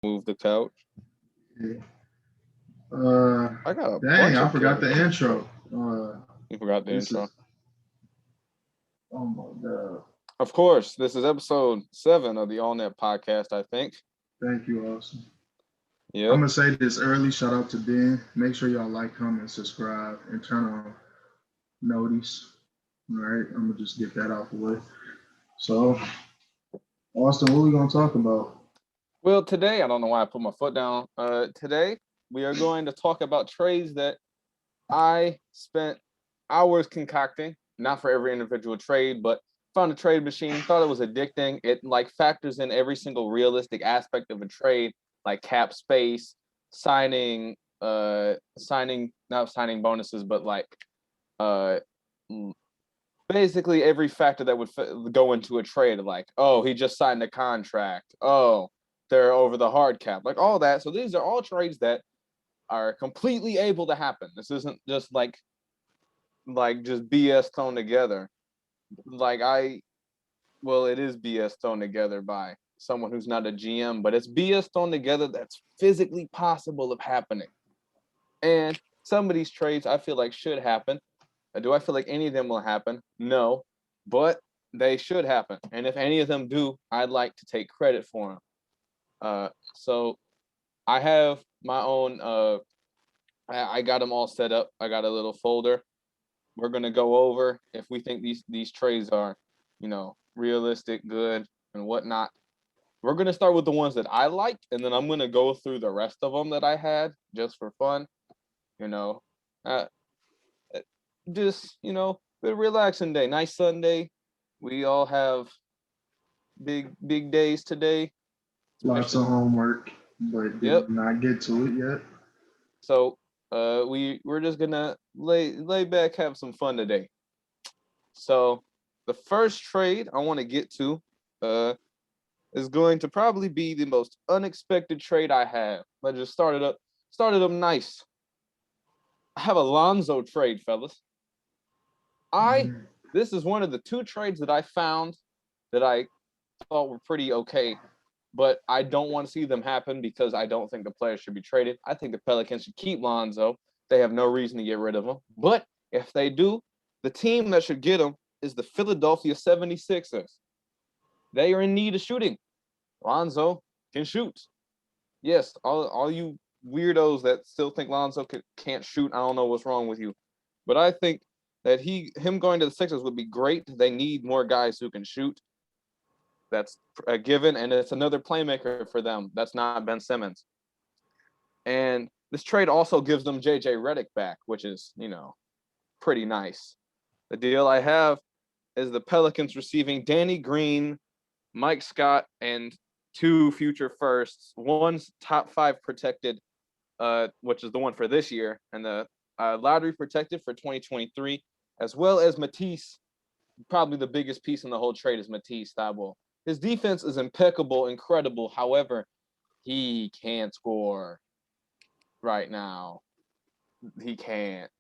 Move the couch. Yeah. Uh, I got a Dang, bunch I of forgot the games. intro. You forgot the This intro. is, oh my God. Of course, this is episode 7 of the AllNet podcast, I think. Thank you, Austin. I'm Yep. gonna say this early. Shout out to Ben. Make sure y'all like, comment, subscribe, and turn on notice. All right, I'm gonna just get that out the way. So, Austin, what we gonna talk about? Well, today, I don't know why I put my foot down. Today, we are going to talk about trades that I spent hours concocting, not for every individual trade, but found a trade machine, thought it was addicting. It like factors in every single realistic aspect of a trade, like cap space, not signing bonuses, but like uh basically every factor that would go into a trade, like, oh, he just signed a contract. Oh, they're over the hard cap, like all that. So these are all trades that are completely able to happen. This isn't just like just BS thrown together. Like well, it is BS thrown together by someone who's not a GM, but it's BS thrown together that's physically possible of happening. And some of these trades I feel like should happen. Do I feel like any of them will happen? No, but they should happen. And if any of them do, I'd like to take credit for them. So I have my own. I got them all set up. I got a little folder. We're gonna go over if we think these trades are, realistic, good, and whatnot. We're gonna start with the ones that I liked, and then I'm gonna go through the rest of them that I had just for fun. You know, uh, just a relaxing day, nice Sunday. We all have big days today, Lots of especially. homework, but Yep. did not get to it yet. So we're just gonna lay back, have some fun today. So the first trade I want to get to uh is going to probably be the most unexpected trade I have. I just started up nice. I have a Lonzo trade, fellas. I Mm, This is one of the two trades that I found that I thought were pretty okay, but I don't want to see them happen because I don't think the players should be traded. I think the Pelicans should keep Lonzo. They have no reason to get rid of him. But if they do, the team that should get him is the Philadelphia 76ers. They are in need of shooting. Lonzo can shoot. Yes, all you weirdos that still think Lonzo can't shoot, I don't know what's wrong with you. But I think that him going to the Sixers would be great. They need more guys who can shoot. That's a given, and it's another playmaker for them. That's not Ben Simmons. And this trade also gives them JJ Redick back, which is, pretty nice. The deal I have is the Pelicans receiving Danny Green, Mike Scott, and two future firsts. One's top 5 protected, which is the one for this year, and the lottery protected for 2023, as well as Matisse. Probably the biggest piece in the whole trade is Matisse Thybulle. His defense is impeccable, incredible. However, he can't score right now. He can't.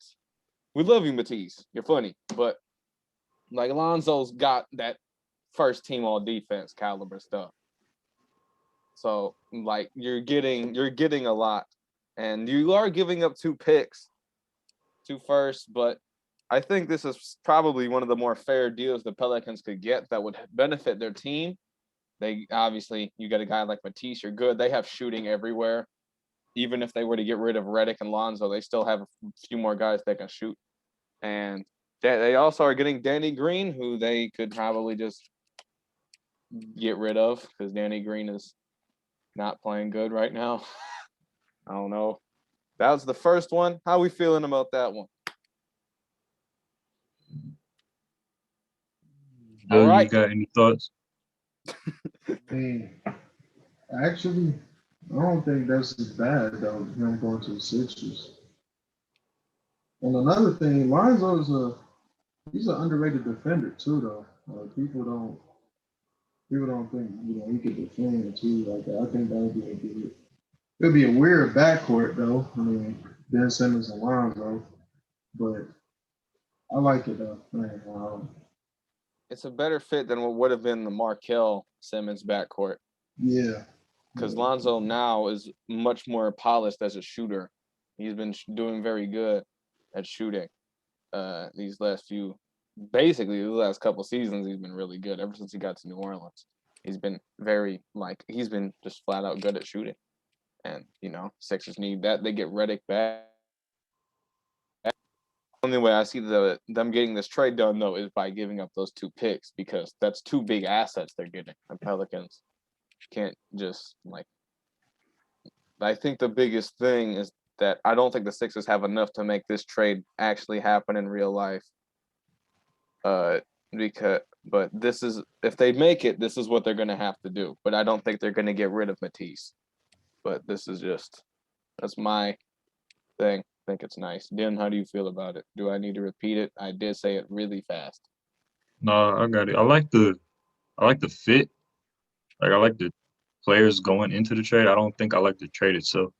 We love you, Matisse. You're funny, but like Lonzo's got that first team all defense caliber stuff. So like you're getting a lot, and you are giving up 2 picks, 2 firsts, but I think this is probably one of the more fair deals the Pelicans could get that would benefit their team. They obviously, you get a guy like Matisse, you're good. They have shooting everywhere. Even if they were to get rid of Redick and Lonzo, they still have a few more guys that can shoot. And they also are getting Danny Green, who they could probably just get rid of because Danny Green is not playing good right now. I don't know. That was the first one. How are we feeling about that one? All Joe, you right. got any thoughts? I mean, actually, I don't think that's as bad though. Him going to the Sixers. And another thing, Lonzo's he's an underrated defender too, though. People don't think he could defend too like that. I think that would be a good. It'd be a weird backcourt though. I mean, Ben Simmons and Lonzo, but I like it though. Man, It's a better fit than what would have been the Markel Simmons backcourt. yeah, because Lonzo now is much more polished as a shooter. He's been doing very good at shooting. These last basically the last couple seasons, he's been really good. Ever since he got to New Orleans, he's been he's been just flat out good at shooting. And Sixers need that. They get Redick back. The only way I see them getting this trade done though is by giving up those 2 picks, because that's 2 big assets they're getting. The Pelicans can't just I think the biggest thing is that I don't think the Sixers have enough to make this trade actually happen in real life. But this is, if they make it, this is what they're gonna have to do. But I don't think they're gonna get rid of Matisse. But that's my thing. I think it's nice. Dan, how do you feel about it? Do I need to repeat it? I did say it really fast. No, I got it. I like the fit. Like I like the players going into the trade. I don't think I like the trade itself.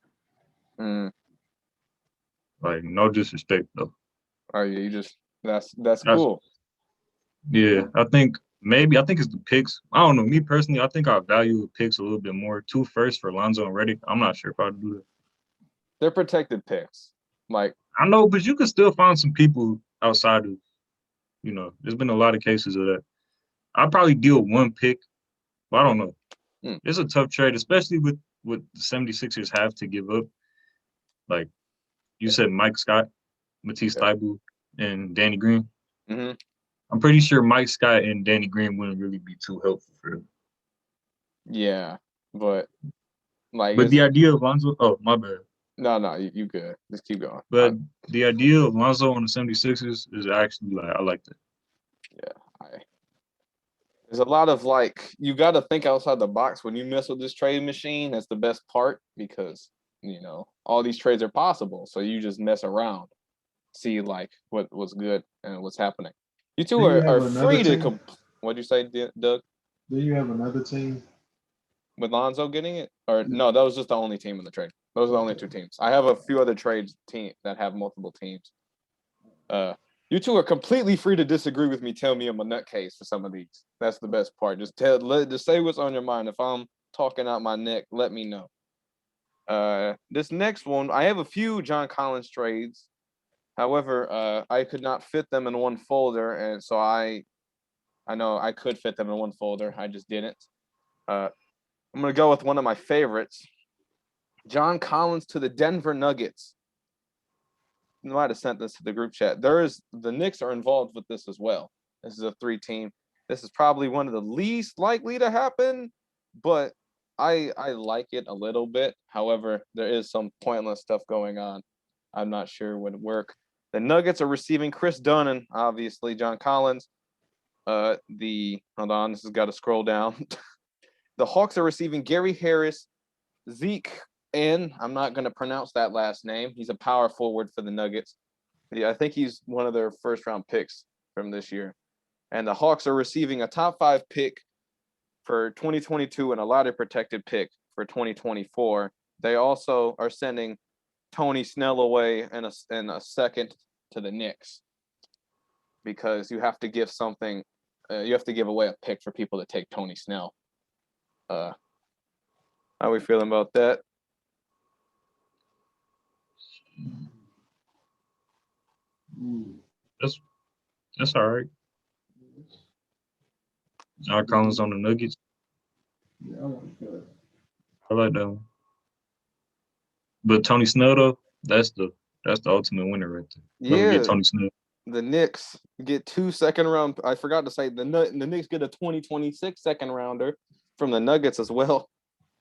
Like no disrespect though. Are you just that's cool? Yeah, I think it's the picks. I don't know. Me personally, I think I value the picks a little bit more. 2 firsts for Lonzo and Redick. I'm not sure if I'd do that. They're protected picks. I know, but you can still find some people outside of, there's been a lot of cases of that. I'd probably deal 1 pick, but I don't know. It's a tough trade, especially with what the 76ers have to give up. Like you said, Mike Scott, Matisse Thybulle, and Danny Green. Mm-hmm. I'm pretty sure Mike Scott and Danny Green wouldn't really be too helpful for them. Yeah, but the idea of Lonzo, oh, my bad. No, you good. Just keep going. But the idea of Lonzo on the 76ers is actually I like that. Yeah, there's a lot of you got to think outside the box when you mess with this trade machine. That's the best part, because all these trades are possible. So you just mess around, see what's good and what's happening. You two are free to. What'd you say, Doug? Do you have another team with Lonzo getting it? Or no, that was just the only team in the trade. Those are the only 2 teams. I have a few other trades that have multiple teams. You two are completely free to disagree with me. Tell me I'm a nutcase for some of these. That's the best part. Just say what's on your mind. If I'm talking out my neck, let me know. This next one, I have a few John Collins trades. However, I could not fit them in one folder, and so I know I could fit them in one folder. I just didn't. I'm gonna go with one of my favorites. John Collins to the Denver Nuggets. I might have sent this to the group chat. The Knicks are involved with this as well. This is a 3-team. This is probably one of the least likely to happen, but I like it a little bit. However, there is some pointless stuff going on. I'm not sure would work. The Nuggets are receiving Chris Dunn, obviously John Collins. Hold on, this has got to scroll down. The Hawks are receiving Gary Harris, Zeke, and I'm not going to pronounce that last name. He's a power forward for the Nuggets. I think he's one of their first-round picks from this year. And the Hawks are receiving a top 5 pick for 2022 and a lottery-protected pick for 2024. They also are sending Tony Snell away and a second to the Knicks, because you have to give something. You have to give away a pick for people to take Tony Snell. How are we feeling about that? That's all right. John Collins on the Nuggets. Yeah, I like that. I like that one. But Tony Snell though, that's the ultimate winner right there. Yeah, get Tony Snell. The Knicks get 2 second-round. I forgot to say the Knicks get a 2026 second rounder from the Nuggets as well.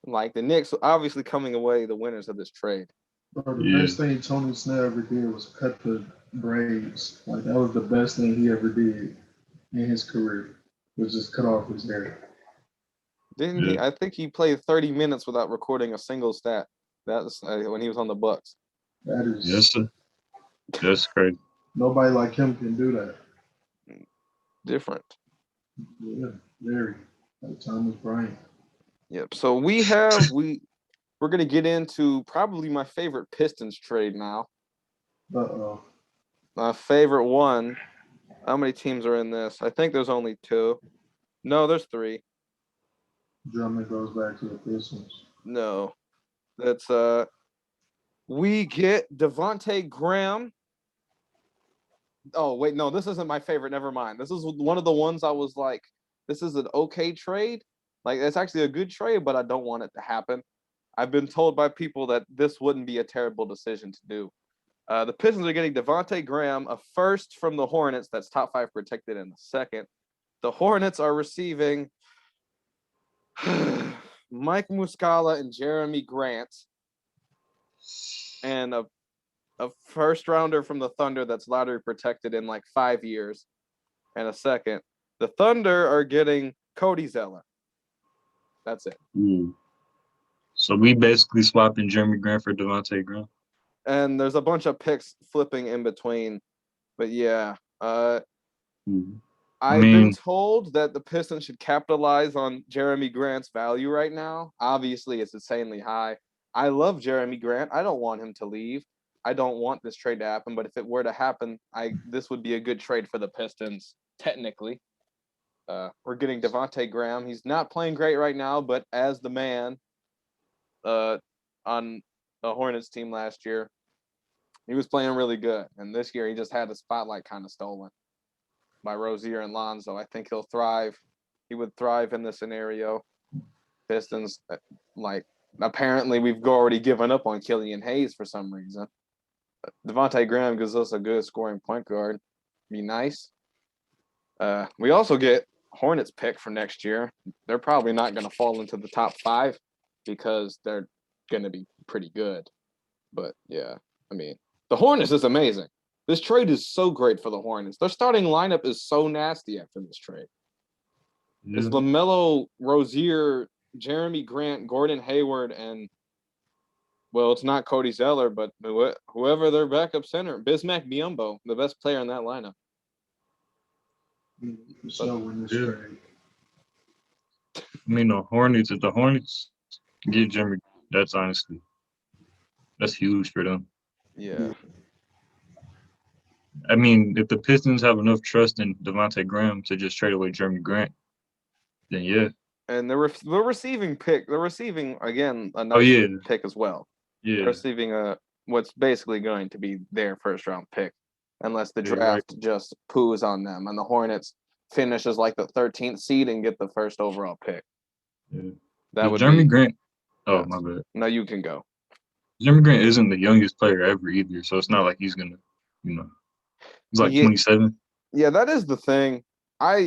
The Knicks obviously coming away the winners of this trade. Bro, the best thing Tony Snell ever did was cut the braids. That was the best thing he ever did in his career, was just cut off his hair. Didn't he? I think he played 30 minutes without recording a single stat. That's when he was on the Bucks. That is yes, sir. That's crazy. Nobody like him can do that. Different. Yeah, very. Like Thomas Bryant. Yep. So we're gonna get into probably my favorite Pistons trade now. Uh-oh. My favorite one. How many teams are in this? I think there's only 2. No, there's 3. Drummond goes back to the Pistons. No. That's we get Devontae Graham. Oh, wait, no, this isn't my favorite. Never mind. This is one of the ones I was like, this is an okay trade. Like, it's actually a good trade, but I don't want it to happen. I've been told by people that this wouldn't be a terrible decision to do. The Pistons are getting Devontae Graham, a first from the Hornets that's top 5 protected, and a second. The Hornets are receiving Mike Muscala and Jeremy Grant, and a first rounder from the Thunder that's lottery protected in like 5 years, and a second. The Thunder are getting Cody Zeller. That's it. So we basically swapping Jeremy Grant for Devontae Graham. And there's a bunch of picks flipping in between. But yeah, I've been told that the Pistons should capitalize on Jeremy Grant's value right now. Obviously, it's insanely high. I love Jeremy Grant. I don't want him to leave. I don't want this trade to happen, but if it were to happen, this would be a good trade for the Pistons, technically. We're getting Devontae Graham. He's not playing great right now, but as the man on the Hornets team last year, he was playing really good. And this year, he just had the spotlight kind of stolen by Rozier and Lonzo. I think he'll thrive. He would thrive in this scenario. Pistons, like, apparently we've already given up on Killian Hayes for some reason. Devontae Graham gives us a good scoring point guard. Be nice. We also get Hornets pick for next year. They're probably not going to fall into the top 5 because they're going to be pretty good. But yeah, I mean, the Hornets is amazing. This trade is so great for the Hornets. Their starting lineup is so nasty after this trade. It's LaMelo, Rozier, Jeremy Grant, Gordon Hayward, and well, it's not Cody Zeller, but whoever their backup center, Bismack Biyombo, the best player in that lineup. I mean, the Hornets, if the Hornets get Jeremy, that's huge for them. Yeah. I mean, if the Pistons have enough trust in Devontae Graham to just trade away Jeremy Grant, then yeah. And they're receiving pick. They're receiving, again, another pick as well. Yeah. They're receiving what's basically going to be their first-round pick, unless the draft just poos on them and the Hornets finish as like the 13th seed and get the first overall pick. Yeah. That would Jeremy be, Grant. Oh, my bad. No, you can go. Jeremy Grant isn't the youngest player ever either, so it's not like he's gonna, he's like 27. Yeah, that is the thing.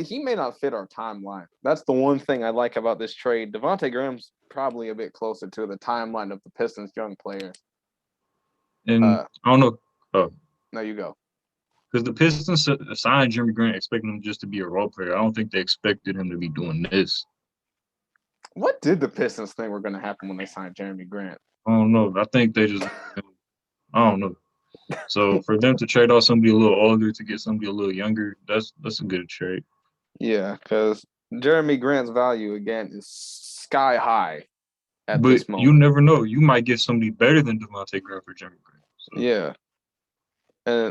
He may not fit our timeline. That's the one thing I like about this trade. Devontae Graham's probably a bit closer to the timeline of the Pistons' young players. And I don't know. Oh. No, you go. Because the Pistons signed Jeremy Grant expecting him just to be a role player. I don't think they expected him to be doing this. What did the Pistons think were going to happen when they signed Jeremy Grant? I don't know. I think they just – I don't know. So for them to trade off somebody a little older to get somebody a little younger, that's a good trade. Yeah, because Jeremy Grant's value, again, is sky high at this moment. You never know. You might get somebody better than Devontae Graham for Jeremy Grant. So. Yeah.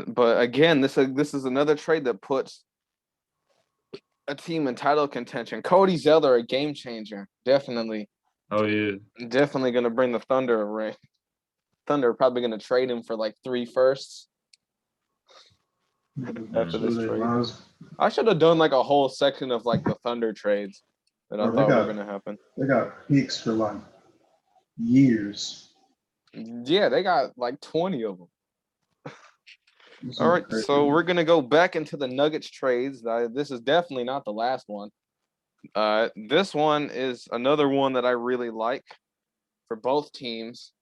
But again, this is another trade that puts a team in title contention. Cody Zeller, a game changer, definitely. Oh yeah, definitely going to bring the Thunder a ring. Thunder are probably going to trade him for like 3 firsts after this trade. I should have done like a whole section of like the Thunder trades that I thought were going to happen. They got picks for like years. Yeah, they got like 20 of them. All right, so we're going to go back into the Nuggets trades. This is definitely not the last one. This one is another one that I really like for both teams.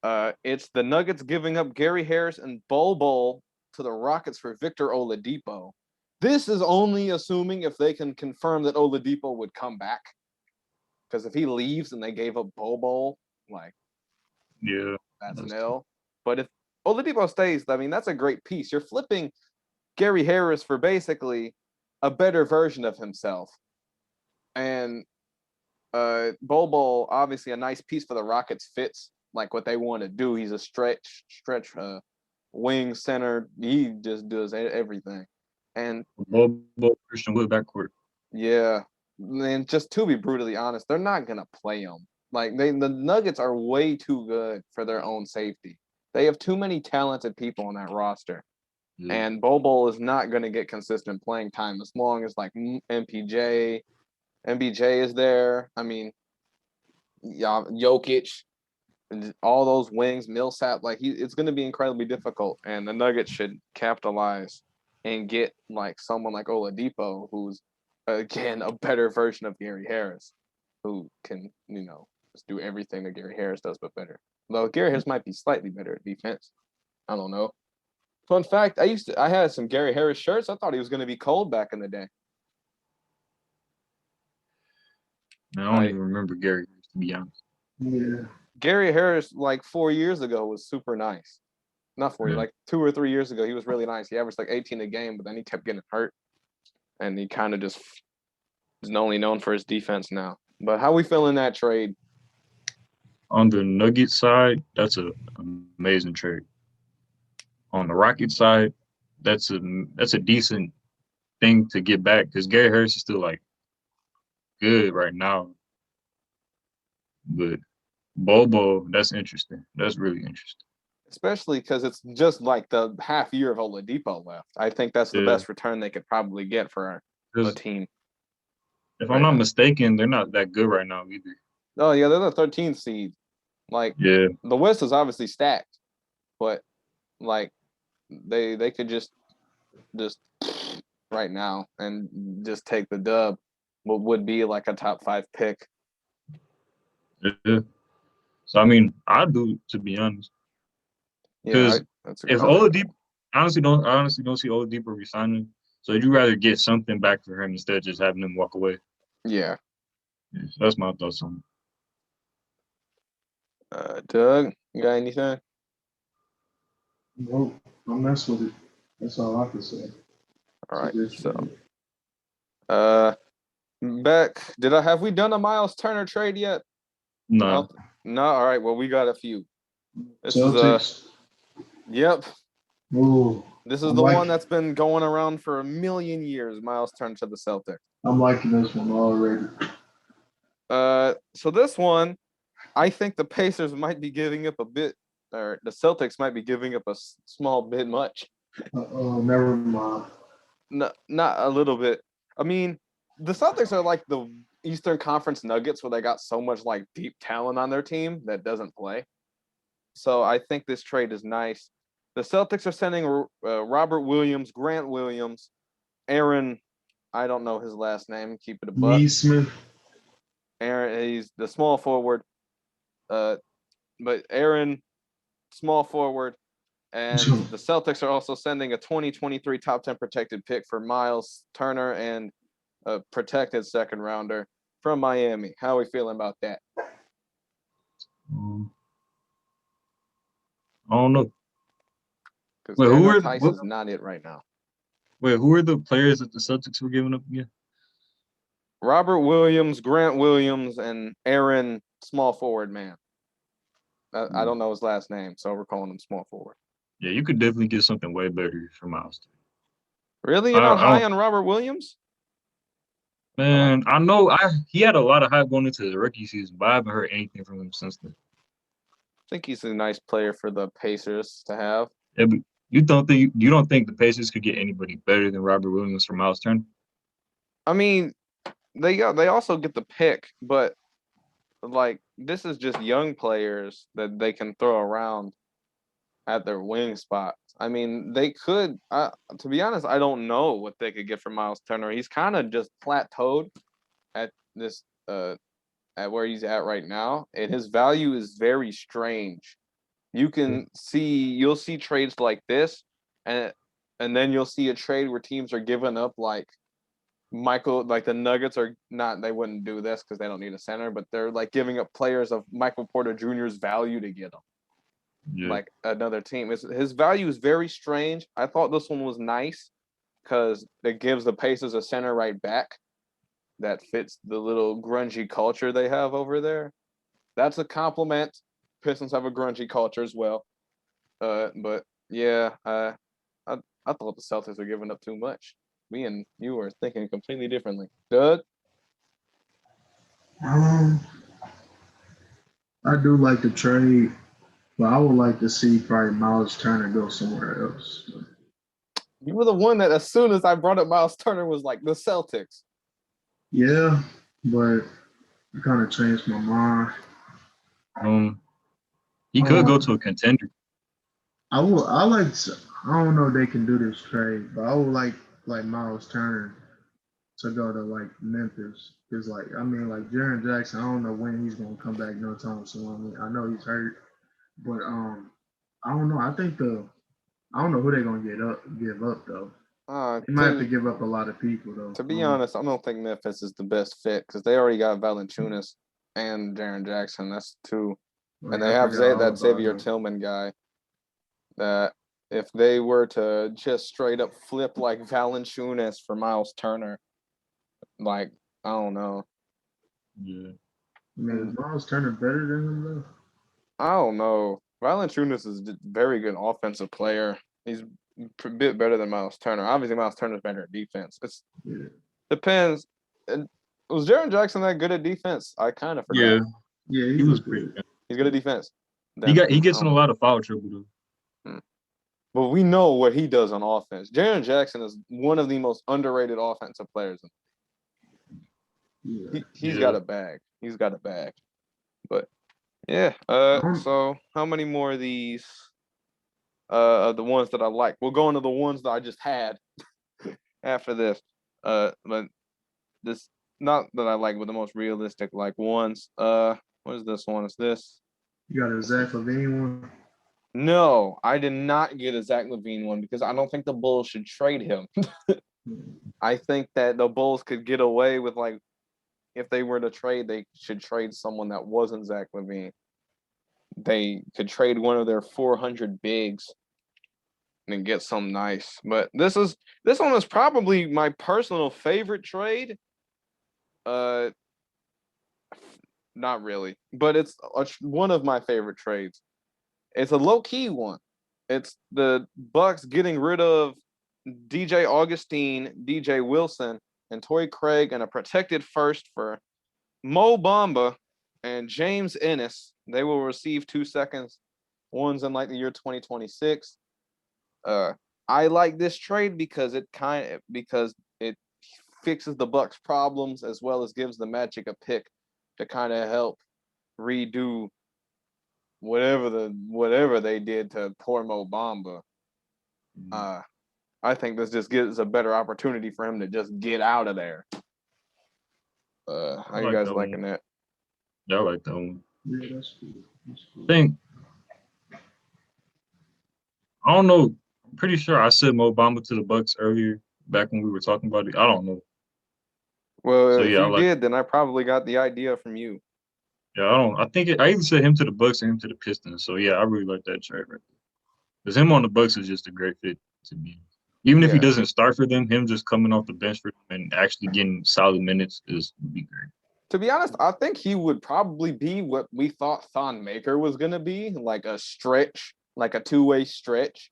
It's the Nuggets giving up Gary Harris and Bol Bol to the Rockets for Victor Oladipo. This is only assuming if they can confirm that Oladipo would come back. Because if he leaves and they gave up Bol Bol, like, yeah, that's an L. But if Oladipo stays, I mean, that's a great piece. You're flipping Gary Harris for basically a better version of himself. And Bol Bol, obviously a nice piece for the Rockets, fits like what they want to do. He's a stretch wing center. He just does everything. And Bol Christian Wood backcourt. Yeah. And just to be brutally honest, they're not going to play him Like the Nuggets are way too good for their own safety. They have too many talented people on that roster. Yeah. And Bobo is not going to get consistent playing time as long as like MPJ is there. I mean, yeah, Jokic, all those wings, Millsap, like it's going to be incredibly difficult. And the Nuggets should capitalize and get like someone like Oladipo, who's again a better version of Gary Harris, who can just do everything that Gary Harris does but better. Though Gary Harris might be slightly better at defense. I don't know. Fun fact: I had some Gary Harris shirts. I thought he was going to be cold back in the day. Man, I don't even remember Gary, to be honest. Yeah. Gary Harris, like 4 years ago, was super nice. Not 4 years, like 2 or 3 years ago, he was really nice. He averaged like 18 a game, but then he kept getting hurt, and he kind of just is only known for his defense now. But how we feeling that trade? On the Nuggets side, that's an amazing trade. On the Rockets side, that's a decent thing to get back because Gary Harris is still like good right now. But Bobo, that's interesting. That's really interesting. Especially because it's just like the half year of Oladipo left. I think that's the best return they could probably get for a team. If I'm not mistaken, they're not that good right now either. Oh yeah, they're the 13th seed. Like the West is obviously stacked, but like they could just right now and just take the dub. What would be like a top 5 pick. Yeah. So I mean, I do, to be honest. Because if Oladipo, I honestly don't see Oladipo resigning. So would you rather get something back for him instead of just having him walk away? Yeah. So that's my thoughts on it. Doug, you got anything? Nope. Don't mess with it. That's all I can say. All right. So, Beck, have we done a Miles Turner trade yet? No. No. All right. Well, we got a few. This Celtics. is Yep. Ooh, this is the one that's been going around for a million years. Miles Turner to the Celtics. I'm liking this one already. So this one, I think the Pacers might be giving up a bit, or the Celtics might be giving up a small bit much. Never mind. No, not a little bit. I mean, the Celtics are like the Eastern Conference Nuggets, where they got so much like deep talent on their team that doesn't play. So I think this trade is nice. The Celtics are sending Robert Williams, Grant Williams, Aaron. I don't know his last name. Keep it a buck. Neesmith. Aaron, he's the small forward. But Aaron, small forward, and the Celtics are also sending a 2023 top 10 protected pick for Miles Turner and a protected second rounder from Miami. How are we feeling about that? I don't know. Because Daniel Tice is not it right now. Wait, who are the players that the Celtics were giving up again? Robert Williams, Grant Williams, and Aaron, small forward man. I don't know his last name, so we're calling him small forward. Yeah, you could definitely get something way better for Miles. Really? You're not high on Robert Williams? Man, I know he had a lot of hype going into the rookie season, but I haven't heard anything from him since then. I think he's a nice player for the Pacers to have. Yeah, but you don't think the Pacers could get anybody better than Robert Williams for Miles Turner? I mean, they also get the pick, but like this is just young players that they can throw around at their wing spots. I mean, they could. To be honest, I don't know what they could get for Miles Turner. He's kind of just plateaued at this at where he's at right now, and his value is very strange. You'll see trades like this, and then you'll see a trade where teams are giving up like the Nuggets are not. They wouldn't do this because they don't need a center, but they're like giving up players of Michael Porter Jr.'s value to get them. Yeah. Like another team. His value is very strange. I thought this one was nice because it gives the Pacers a center right back that fits the little grungy culture they have over there. That's a compliment. Pistons have a grungy culture as well. But yeah, I thought the Celtics were giving up too much. Me and you were thinking completely differently. Doug? I do like the trade, but I would like to see probably Miles Turner go somewhere else. You were the one that, as soon as I brought up Miles Turner, was like the Celtics. Yeah, but I kind of changed my mind. He could go to a contender. I will. I like. I don't know if they can do this trade, but I would like Miles Turner to go to like Memphis. Cause like I mean like Jaren Jackson, I don't know when he's gonna come back no time soon. I mean I know he's hurt, but I don't know. I don't know who they're gonna give up though. They might have to give up a lot of people though. To be honest, I don't think Memphis is the best fit because they already got Valanciunas and Jaren Jackson. That's two, and they have that Xavier Tillman guy. That if they were to just straight up flip like Valanciunas for Miles Turner, like I don't know. Yeah. I mean, is Miles Turner better than him though? I don't know. Valanciunas is a very good offensive player. He's a bit better than Miles Turner. Obviously, Miles Turner's better at defense. Depends. And was Jaren Jackson that good at defense? I kind of forgot. Yeah, he was pretty good. He's good at defense. He gets in a lot of foul trouble though. But we know what he does on offense. Jaren Jackson is one of the most underrated offensive players. He's got a bag. He's got a bag. But yeah. So how many more of these? The ones that I like. We'll go into the ones that I just had after this. But this not that I like, but the most realistic like ones. What is this one? Is this? You got a Zach LaVine one? No, I did not get a Zach LaVine one because I don't think the Bulls should trade him. I think that the Bulls could get away with like if they were to trade, they should trade someone that wasn't Zach LaVine. They could trade one of their 400 bigs and get some nice. But this one is probably my personal favorite trade. Not really, but it's one of my favorite trades. It's a low-key one. It's the Bucks getting rid of DJ Augustine, DJ Wilson, and Torrey Craig, and a protected first for Mo Bamba and James Ennis. They will receive 2 seconds. One's in like the year 2026. I like this trade because it fixes the Bucks' problems as well as gives the Magic a pick to kind of help redo whatever they did to poor Mo Bamba. I think this just gives a better opportunity for him to just get out of there. How you guys liking that? Yeah, I like that one. Yeah, that's cool. I don't know. I'm pretty sure I said Mo Bamba to the Bucks earlier, back when we were talking about it. I don't know. Well, so, if you did, then I probably got the idea from you. Yeah, I think I either said him to the Bucks or him to the Pistons. So yeah, I really like that trade right there. Because him on the Bucks is just a great fit to me. Even if he doesn't start for them, him just coming off the bench for them and actually getting solid minutes would be great. To be honest, I think he would probably be what we thought Thon Maker was going to be, like a stretch, like a two-way stretch.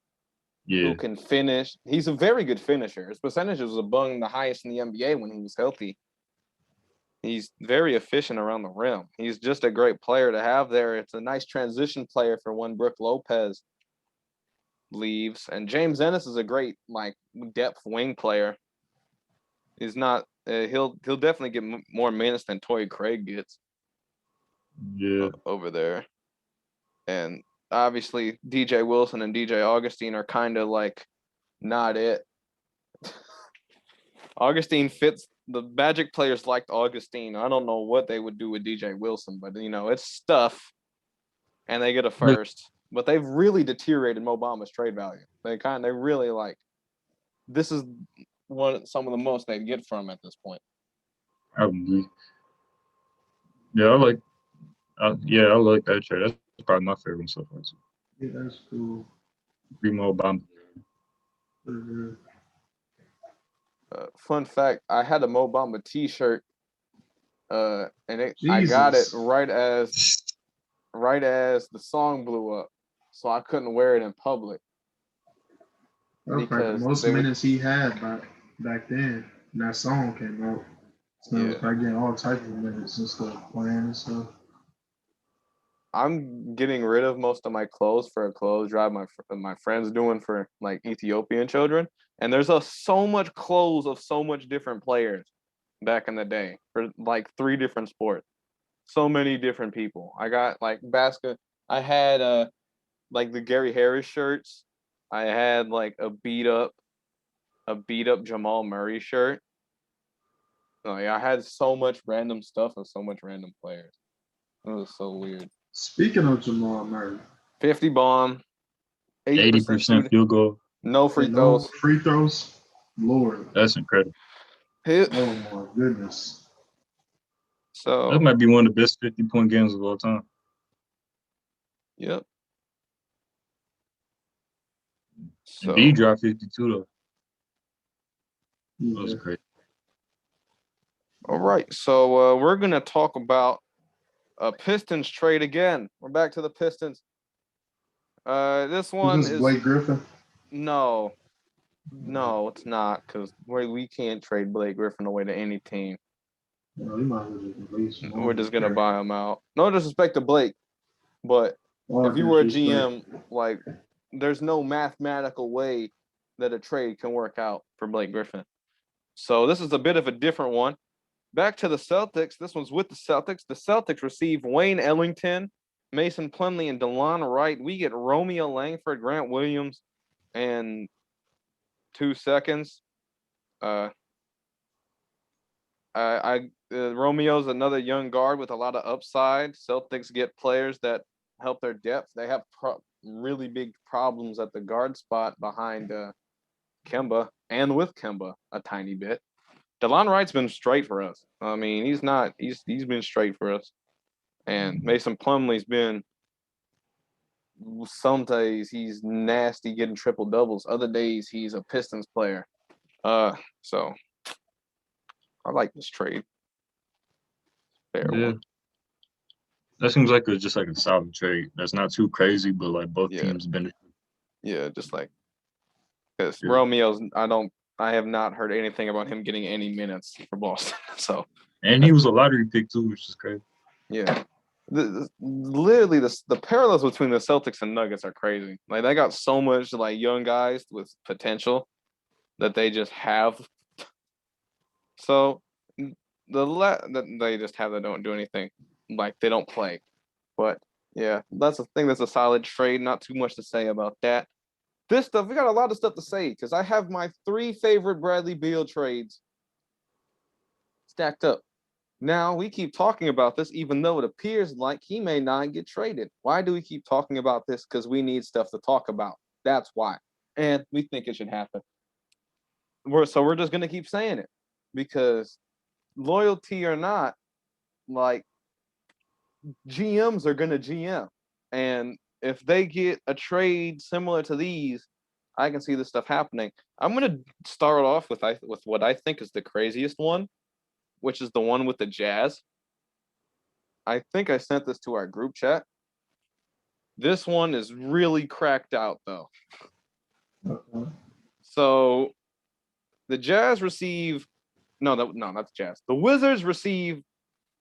Yeah. Who can finish. He's a very good finisher. His percentage was among the highest in the NBA when he was healthy. He's very efficient around the rim. He's just a great player to have there. It's a nice transition player for when Brook Lopez leaves. And James Ennis is a great like depth wing player. He's not. He'll definitely get more minutes than Torrey Craig gets. Yeah. Over there, and obviously DJ Wilson and DJ Augustine are kind of like not it. Augustine fits. The Magic players liked Augustine. I don't know what they would do with DJ Wilson, but it's stuff, and they get a first. But they've really deteriorated Mo Bamba's trade value. They really like. This is some of the most they get from at this point. Probably. Yeah, I like that trade. That's probably my favorite so far. Yeah, that's cool. Mo Bamba. Fun fact: I had a Mo Bamba T-shirt, and I got it right as the song blew up, so I couldn't wear it in public. That was probably the most minutes he had back then. And that song came out. So he was probably getting all types of minutes and stuff, playing and stuff. I'm getting rid of most of my clothes for a clothes drive my friends doing for like Ethiopian children, and there's so much clothes of so much different players back in the day for like 3 different sports. So many different people. I got like basket. I had like the Gary Harris shirts. I had like a beat up Jamal Murray shirt. Like I had so much random stuff and so much random players. It was so weird. Speaking of Jamal Murray, 50 bomb, 80% 80% shooting, field goal. no free and no throws. free throws. Lord, That's incredible. oh my goodness. That So, might be one of the best 50-point games of all time. yep. And So, D dropped 52 though. That was Yeah. great. all right. So we're gonna talk about a Pistons trade again. We're back to the Pistons. This one Is this is Blake Griffin? no, it's not because we can't trade Blake Griffin away to any team. No, he might as well just release him. We're just gonna buy him out. No disrespect to Blake, but All if you were a disrespect. GM, like there's no mathematical way that a trade can work out for Blake Griffin. So this is a bit of a different one. Back to the Celtics. This one's with the Celtics. The Celtics receive Wayne Ellington, Mason Plumlee, and DeLon Wright. We get Romeo Langford, Grant Williams, and 2 seconds. Romeo's another young guard with a lot of upside. Celtics get players that help their depth. They have really big problems at the guard spot behind Kemba and with Kemba a tiny bit. DeLon Wright's been straight for us. I mean, he's been straight for us. And Mason Plumlee's been some days he's nasty getting triple doubles. Other days he's a Pistons player. So I like this trade. Fair Yeah. one. That seems like just like a solid trade. That's not too crazy, but like both Yeah. teams benefit. Yeah, just like because Yeah. Romeo's I have not heard anything about him getting any minutes for Boston. So And he was a lottery pick too, which is crazy. yeah. Literally the parallels between the Celtics and Nuggets are crazy. Like they got so much like young guys with potential that they just have. So that they just have that don't do anything. Like they don't play. But yeah, that's a thing. That's a solid trade. Not too much to say about that. This stuff, we got a lot of stuff to say because I have my 3 favorite Bradley Beal trades stacked up. Now we keep talking about this, even though it appears like he may not get traded. Why do we keep talking about this? Because we need stuff to talk about. That's why. And we think it should happen. We're just gonna keep saying it because loyalty or not, like GMs are gonna GM. And if they get a trade similar to these, I can see this stuff happening. I'm gonna start off with what I think is the craziest one, which is the one with the Jazz. I think I sent this to our group chat. This one is really cracked out though. Okay. So the Jazz receive not the Jazz. The Wizards receive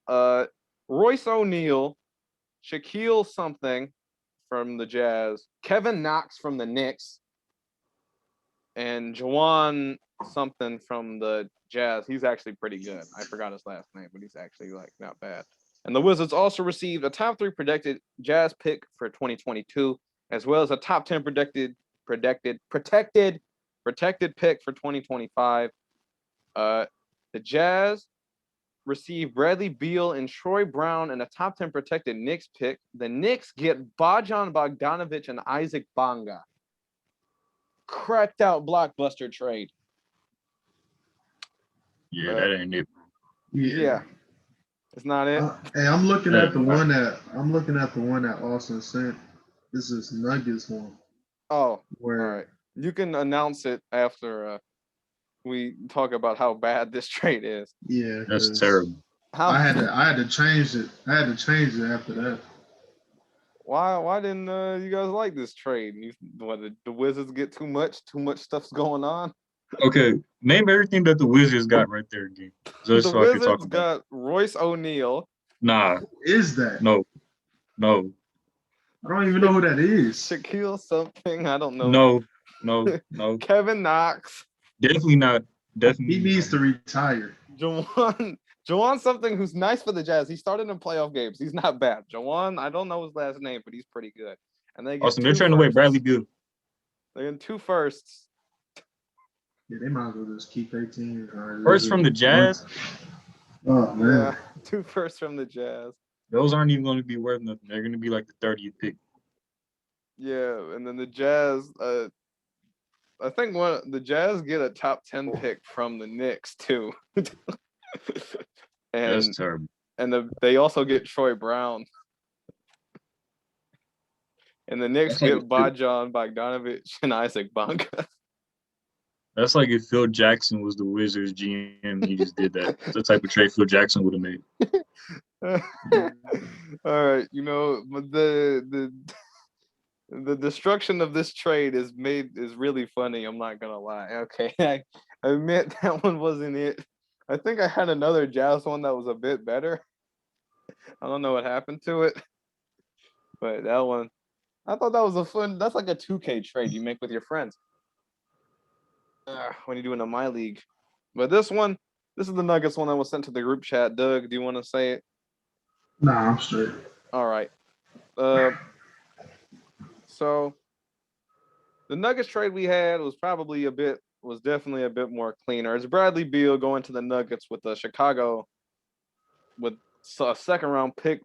Royce O'Neal, Shaquille something from the Jazz, Kevin Knox from the Knicks, and Juwan something from the Jazz. He's actually pretty good. I forgot his last name, but he's actually like not bad. And the Wizards also received a top 3 protected Jazz pick for 2022, as well as a top 10 protected pick for 2025. The Jazz received Bradley Beal and Troy Brown and a top 10 protected Knicks pick. The Knicks get Bojan Bogdanovic and Isaac Bonga. Cracked out blockbuster trade. Yeah, that ain't it. Yeah. It's not it. Hey, I'm looking at the one that Austin sent. This is Nuggets one. Oh, Where all right. You can announce it after we talk about how bad this trade is. yeah, That's terrible. I had to change it. I had to change it after that. Why didn't you guys like this trade? The Wizards get too much stuff's going on. Okay, name everything that the Wizards got right there again. Just The so I can talk Wizards about got Royce O'Neal. Nah. Who is that? No. I don't even know who that is. Shaquille something. I don't know. No. Kevin Knox. Definitely not. Definitely. He needs to retire. Jawan something who's nice for the Jazz. He started in playoff games. He's not bad. Jawan, I don't know his last name, but he's pretty good. And they get Austin, they're trying to wait Bradley Beal. They're in 2 firsts. Yeah, they might as well just keep 18. First from the Jazz. Oh man. Yeah, 2 firsts from the Jazz. Those aren't even going to be worth nothing. They're going to be like the 30th pick. Yeah, and then the Jazz. I think the Jazz get a top 10 pick from the Knicks too. That's terrible. And they also get Troy Brown. And the Knicks get Bojan Bogdanovic and Isaac Bonga. That's like if Phil Jackson was the Wizards GM, he just did that. That's the type of trade Phil Jackson would have made. All right, the destruction of this trade is really funny. I'm not gonna lie. Okay, I admit that one wasn't it. I think I had another Jazz one that was a bit better. I don't know what happened to it, but that one, I thought that was a fun. That's like a 2K trade you make with your friends when you're doing a My League. But this is the Nuggets one that was sent to the group chat. Doug, do you want to say it? Nah, I'm straight. All right. So the Nuggets trade we had was definitely a bit more cleaner. It's Bradley Beal going to the Nuggets with the Chicago with a second round pick.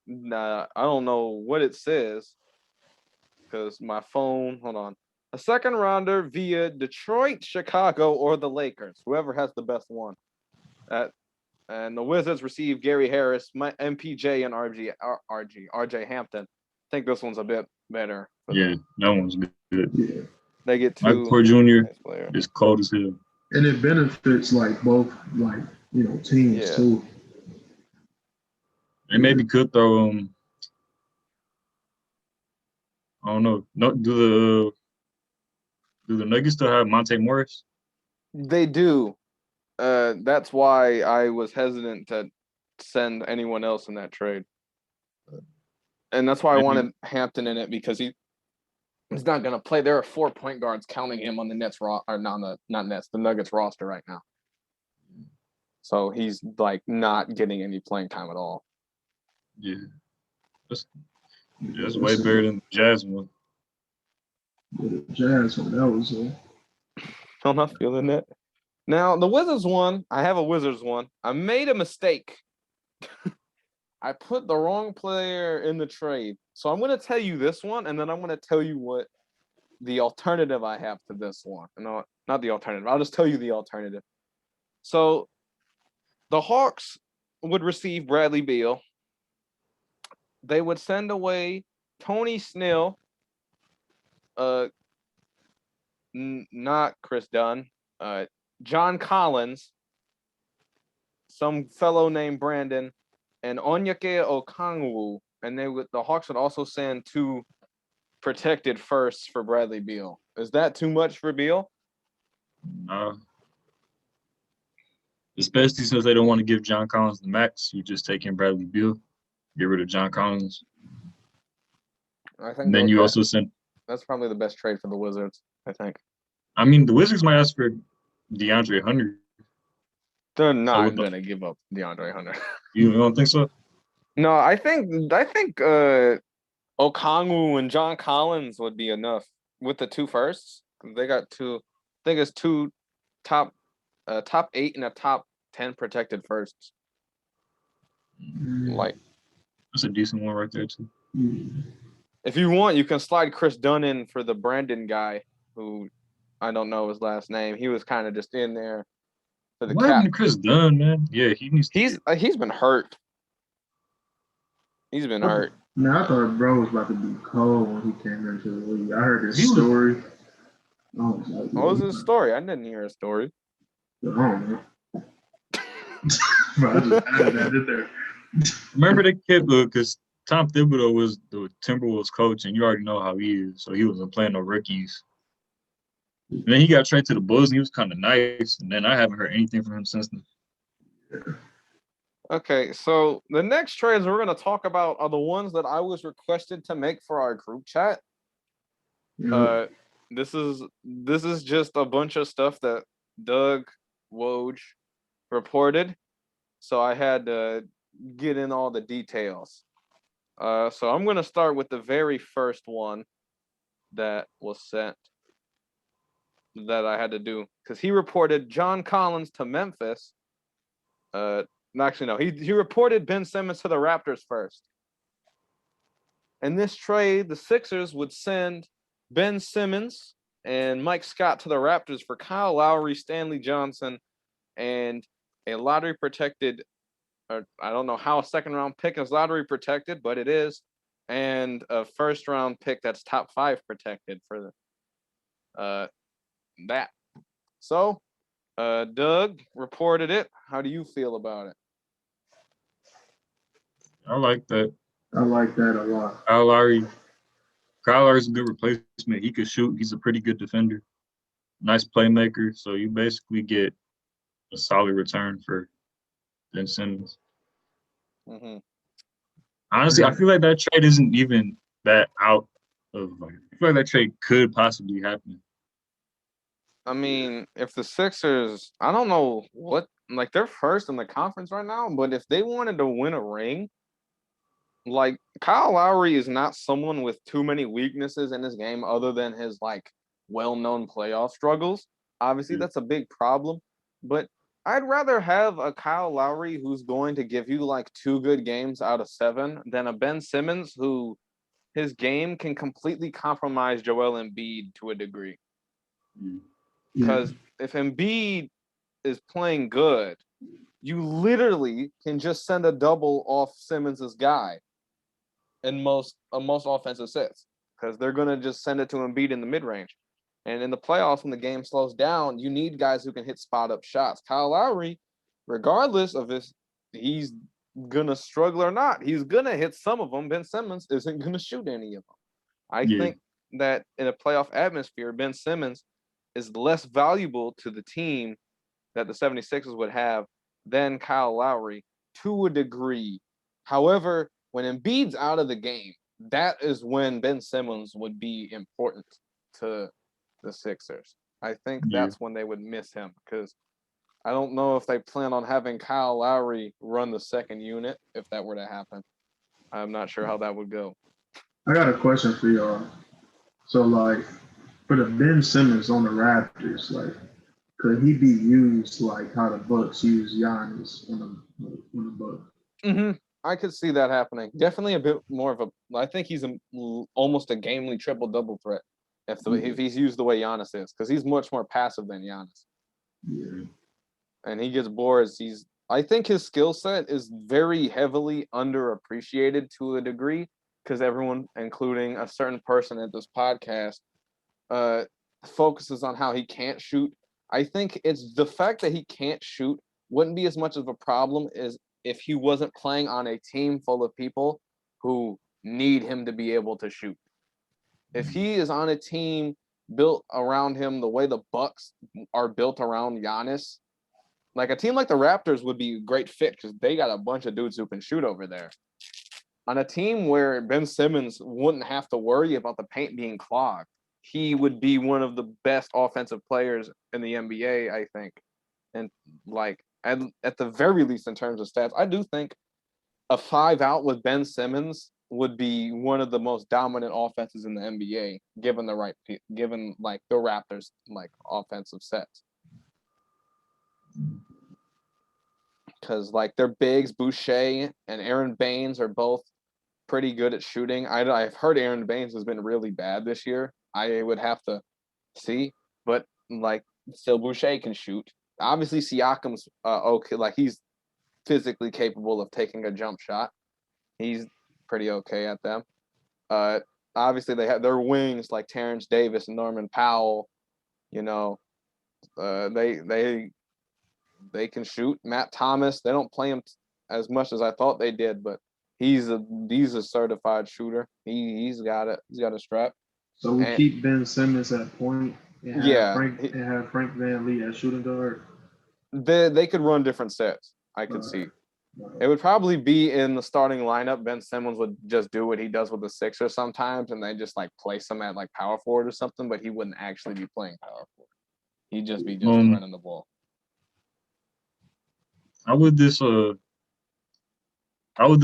I don't know what it says because my phone. Hold on. A second rounder via Detroit, Chicago, or the Lakers. Whoever has the best one. And the Wizards receive Gary Harris, MPJ, and RJ Hampton. I think this one's a bit better. Yeah, that one's good. Yeah. They get 2. Michael Porter Jr. is cold as hell. And it benefits like both teams too. They maybe could throw I don't know. No, do the Nuggets still have Monte Morris? They do. That's why I was hesitant to send anyone else in that trade. And that's why I wanted Hampton in it because he's not going to play. There are 4 point guards counting him on the the Nuggets roster right now. So he's like not getting any playing time at all. Yeah. That's way better than the Jazz one. The Jazz one, that was I'm not feeling that. Now, the Wizards one, I have a Wizards one. I made a mistake. I put the wrong player in the trade. So I'm going to tell you this one, and then I'm going to tell you what the alternative I have to this one. No, not the alternative. I'll just tell you the alternative. So the Hawks would receive Bradley Beal. They would send away Tony Snell, not Chris Dunn, John Collins, some fellow named Brandon, and Onyeka Okongwu. And the Hawks would also send 2 protected firsts for Bradley Beal. Is that too much for Beal? Especially since they don't want to give John Collins the max. You just take in Bradley Beal, get rid of John Collins. I think. And then you also send. That's probably the best trade for the Wizards, I think. I mean, the Wizards might ask for DeAndre Hunter. They're not going to give up DeAndre Hunter. You don't think so? No, I think Okongwu and John Collins would be enough with the 2 firsts. They got 2. I think it's 2 top 8 and a top 10 protected firsts. Like that's a decent one right there too. If you want, you can slide Chris Dunn in for the Brandon guy, who I don't know his last name. He was kind of just in there for the What happened to Chris Dunn, man? Yeah, he needs. He's been hurt. He's been hurt. Man, I thought bro was about to be cold when he came into the league. I heard his story. What was his story? I didn't hear his story. I don't know. Bro, I just added that in there. Remember the kid, because Tom Thibodeau was the Timberwolves coach, and you already know how he is. So he wasn't playing no rookies. And then he got traded to the Bulls, and he was kind of nice. And then I haven't heard anything from him since then. Okay, so the next trades we're going to talk about are the ones that I was requested to make for our group chat. Yeah. This is just a bunch of stuff that Doug Woj reported, so I had to get in all the details. So I'm going to start with the very first one that was sent that I had to do because he reported John Collins to Memphis. Actually, no, he reported Ben Simmons to the Raptors first. In this trade, the Sixers would send Ben Simmons and Mike Scott to the Raptors for Kyle Lowry, Stanley Johnson, and a lottery protected, or I don't know how a second round pick is lottery protected, but it is, and a first round pick that's top 5 protected for that. So, Doug reported it. How do you feel about it? I like that. I like that a lot. Kyle Lowry's a good replacement. He could shoot. He's a pretty good defender. Nice playmaker. So you basically get a solid return for Ben Simmons. Mm-hmm. Honestly, I feel like that trade isn't even that out of like. I feel like that trade could possibly happen. I mean, if the Sixers, I don't know what, like they're first in the conference right now, but if they wanted to win a ring, like Kyle Lowry is not someone with too many weaknesses in his game other than his like well-known playoff struggles. Obviously, that's a big problem, but I'd rather have a Kyle Lowry who's going to give you like 2 good games out of 7 than a Ben Simmons who his game can completely compromise Joel Embiid to a degree. Because if Embiid is playing good, you literally can just send a double off Simmons's guy in most offensive sets because they're gonna just send it to Embiid in the mid range. And in the playoffs, when the game slows down, you need guys who can hit spot up shots. Kyle Lowry, regardless of if he's gonna struggle or not, he's gonna hit some of them. Ben Simmons isn't gonna shoot any of them. I think that in a playoff atmosphere, Ben Simmons is less valuable to the team that the 76ers would have than Kyle Lowry to a degree. However, when Embiid's out of the game, that is when Ben Simmons would be important to the Sixers. I think that's when they would miss him because I don't know if they plan on having Kyle Lowry run the second unit if that were to happen. I'm not sure how that would go. I got a question for y'all. So, like, for the Ben Simmons on the Raptors, like, could he be used like how the Bucks use Giannis on the Bucks? Mm-hmm. I could see that happening. Definitely a bit more of a. I think he's almost a gamely triple double threat if he's used the way Giannis is, because he's much more passive than Giannis. Yeah. And he gets boards. I think his skill set is very heavily underappreciated to a degree because everyone, including a certain person at this podcast, focuses on how he can't shoot. I think it's the fact that he can't shoot wouldn't be as much of a problem as if he wasn't playing on a team full of people who need him to be able to shoot. If he is on a team built around him the way the Bucks are built around Giannis, like a team like the Raptors would be a great fit because they got a bunch of dudes who can shoot over there. On a team where Ben Simmons wouldn't have to worry about the paint being clogged, he would be one of the best offensive players in the NBA, I think. And like at the very least in terms of stats, I do think a 5 out with Ben Simmons would be one of the most dominant offenses in the NBA, given like the Raptors like offensive sets. Because like their bigs, Boucher and Aaron Baines are both pretty good at shooting. I've heard Aaron Baines has been really bad this year. I would have to see, but like still Boucher can shoot. Obviously Siakam's okay, like he's physically capable of taking a jump shot. He's pretty okay at them. Obviously they have their wings like Terrence Davis and Norman Powell. You know, they can shoot. Matt Thomas, they don't play him as much as I thought they did, but he's a certified shooter. He's got it. He's got a strap. So we keep Ben Simmons at point and have Frank Van Lee at shooting guard. They could run different sets. I could see. It would probably be in the starting lineup. Ben Simmons would just do what he does with the Sixers sometimes, and they just like place him at like power forward or something, but he wouldn't actually be playing power forward. He'd just be running the ball. How would the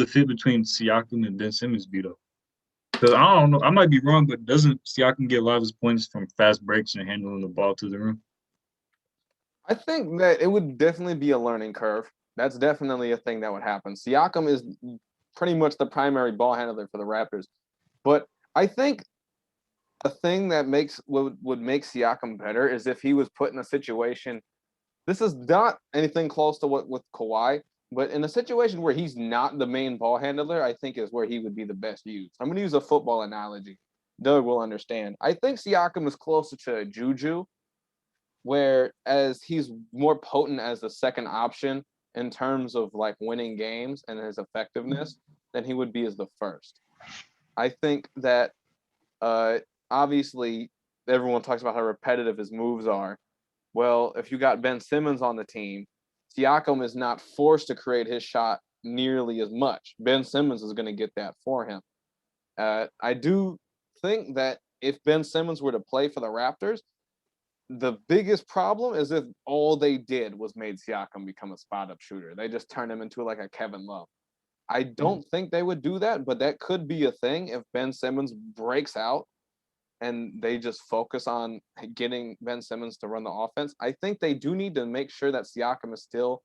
fit between Siakam and Ben Simmons be though? Because I don't know, I might be wrong, but doesn't Siakam get a lot of his points from fast breaks and handling the ball to the rim? I think that it would definitely be a learning curve. That's definitely a thing that would happen. Siakam is pretty much the primary ball handler for the Raptors. But I think a thing that would make Siakam better is if he was put in a situation. This is not anything close to what with Kawhi, but in a situation where he's not the main ball handler, I think is where he would be the best used. I'm going to use a football analogy. Doug will understand. I think Siakam is closer to Juju, whereas he's more potent as the second option in terms of like winning games and his effectiveness than he would be as the first. I think that obviously everyone talks about how repetitive his moves are. Well, if you got Ben Simmons on the team, Siakam is not forced to create his shot nearly as much. Ben Simmons is going to get that for him. I do think that if Ben Simmons were to play for the Raptors, the biggest problem is if all they did was made Siakam become a spot-up shooter. They just turned him into like a Kevin Love. I don't think they would do that, but that could be a thing if Ben Simmons breaks out and they just focus on getting Ben Simmons to run the offense. I think they do need to make sure that Siakam is still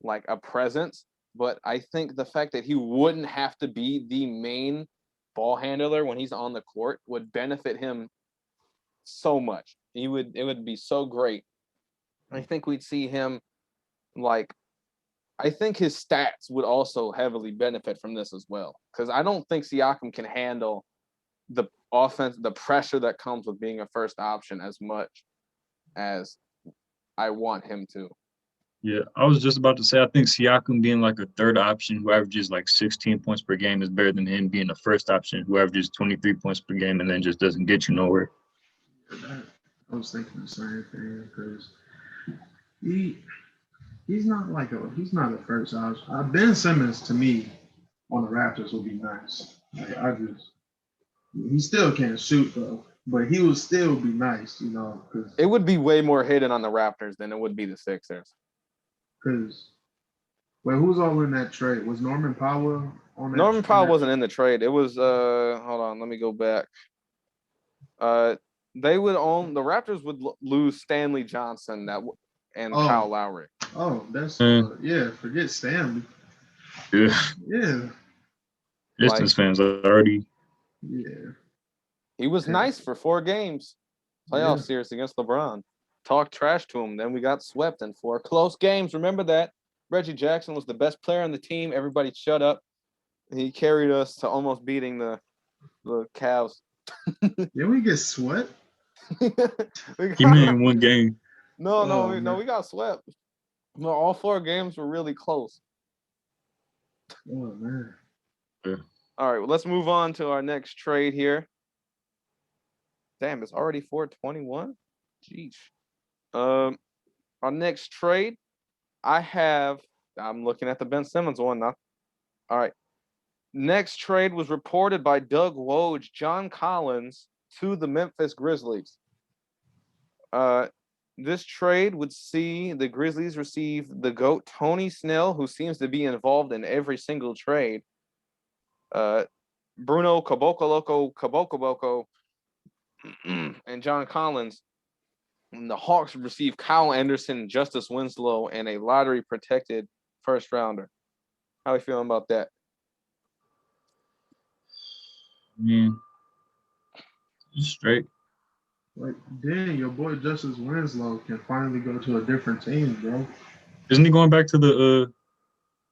like a presence, but I think the fact that he wouldn't have to be the main ball handler when he's on the court would benefit him so much. It would be so great. I think we'd see him like I think his stats would also heavily benefit from this as well. Because I don't think Siakam can handle the offense, the pressure that comes with being a first option as much as I want him to. Yeah, I was just about to say, I think Siakam being like a third option who averages like 16 points per game is better than him being a first option who averages 23 points per game and then just doesn't get you nowhere. I was thinking the same thing because he's not a first option. Ben Simmons to me on the Raptors would be nice. Like, he still can't shoot though, but he would still be nice, because it would be way more hidden on the Raptors than it would be the Sixers. Because who's all in that trade? Was Norman Powell on that? Norman Powell wasn't in the trade. It was hold on, let me go back. The Raptors would lose Stanley Johnson and Kyle Lowry. Oh, that's forget Stanley. Yeah. Yeah. Pistons fans already. Yeah. He was nice for 4 games. Playoff series against LeBron. Talk trash to him. Then we got swept in 4 close games. Remember that? Reggie Jackson was the best player on the team. Everybody shut up. He carried us to almost beating the Cavs. Did we get swept? He made in 1 game. No, we got swept. No, all 4 games were really close. Oh man. Yeah. All right, well, let's move on to our next trade here. Damn, it's already 4:21. Jeez. Our next trade, I'm looking at the Ben Simmons one now. All right. Next trade was reported by Doug Woj, John Collins to the Memphis Grizzlies. This trade would see the Grizzlies receive the GOAT Tony Snell, who seems to be involved in every single trade. Bruno Caboclo, and John Collins. And the Hawks would receive Kyle Anderson, Justice Winslow, and a lottery-protected first rounder. How are you feeling about that? Straight. Like, dang, your boy Justice Winslow can finally go to a different team, bro. Isn't he going back to the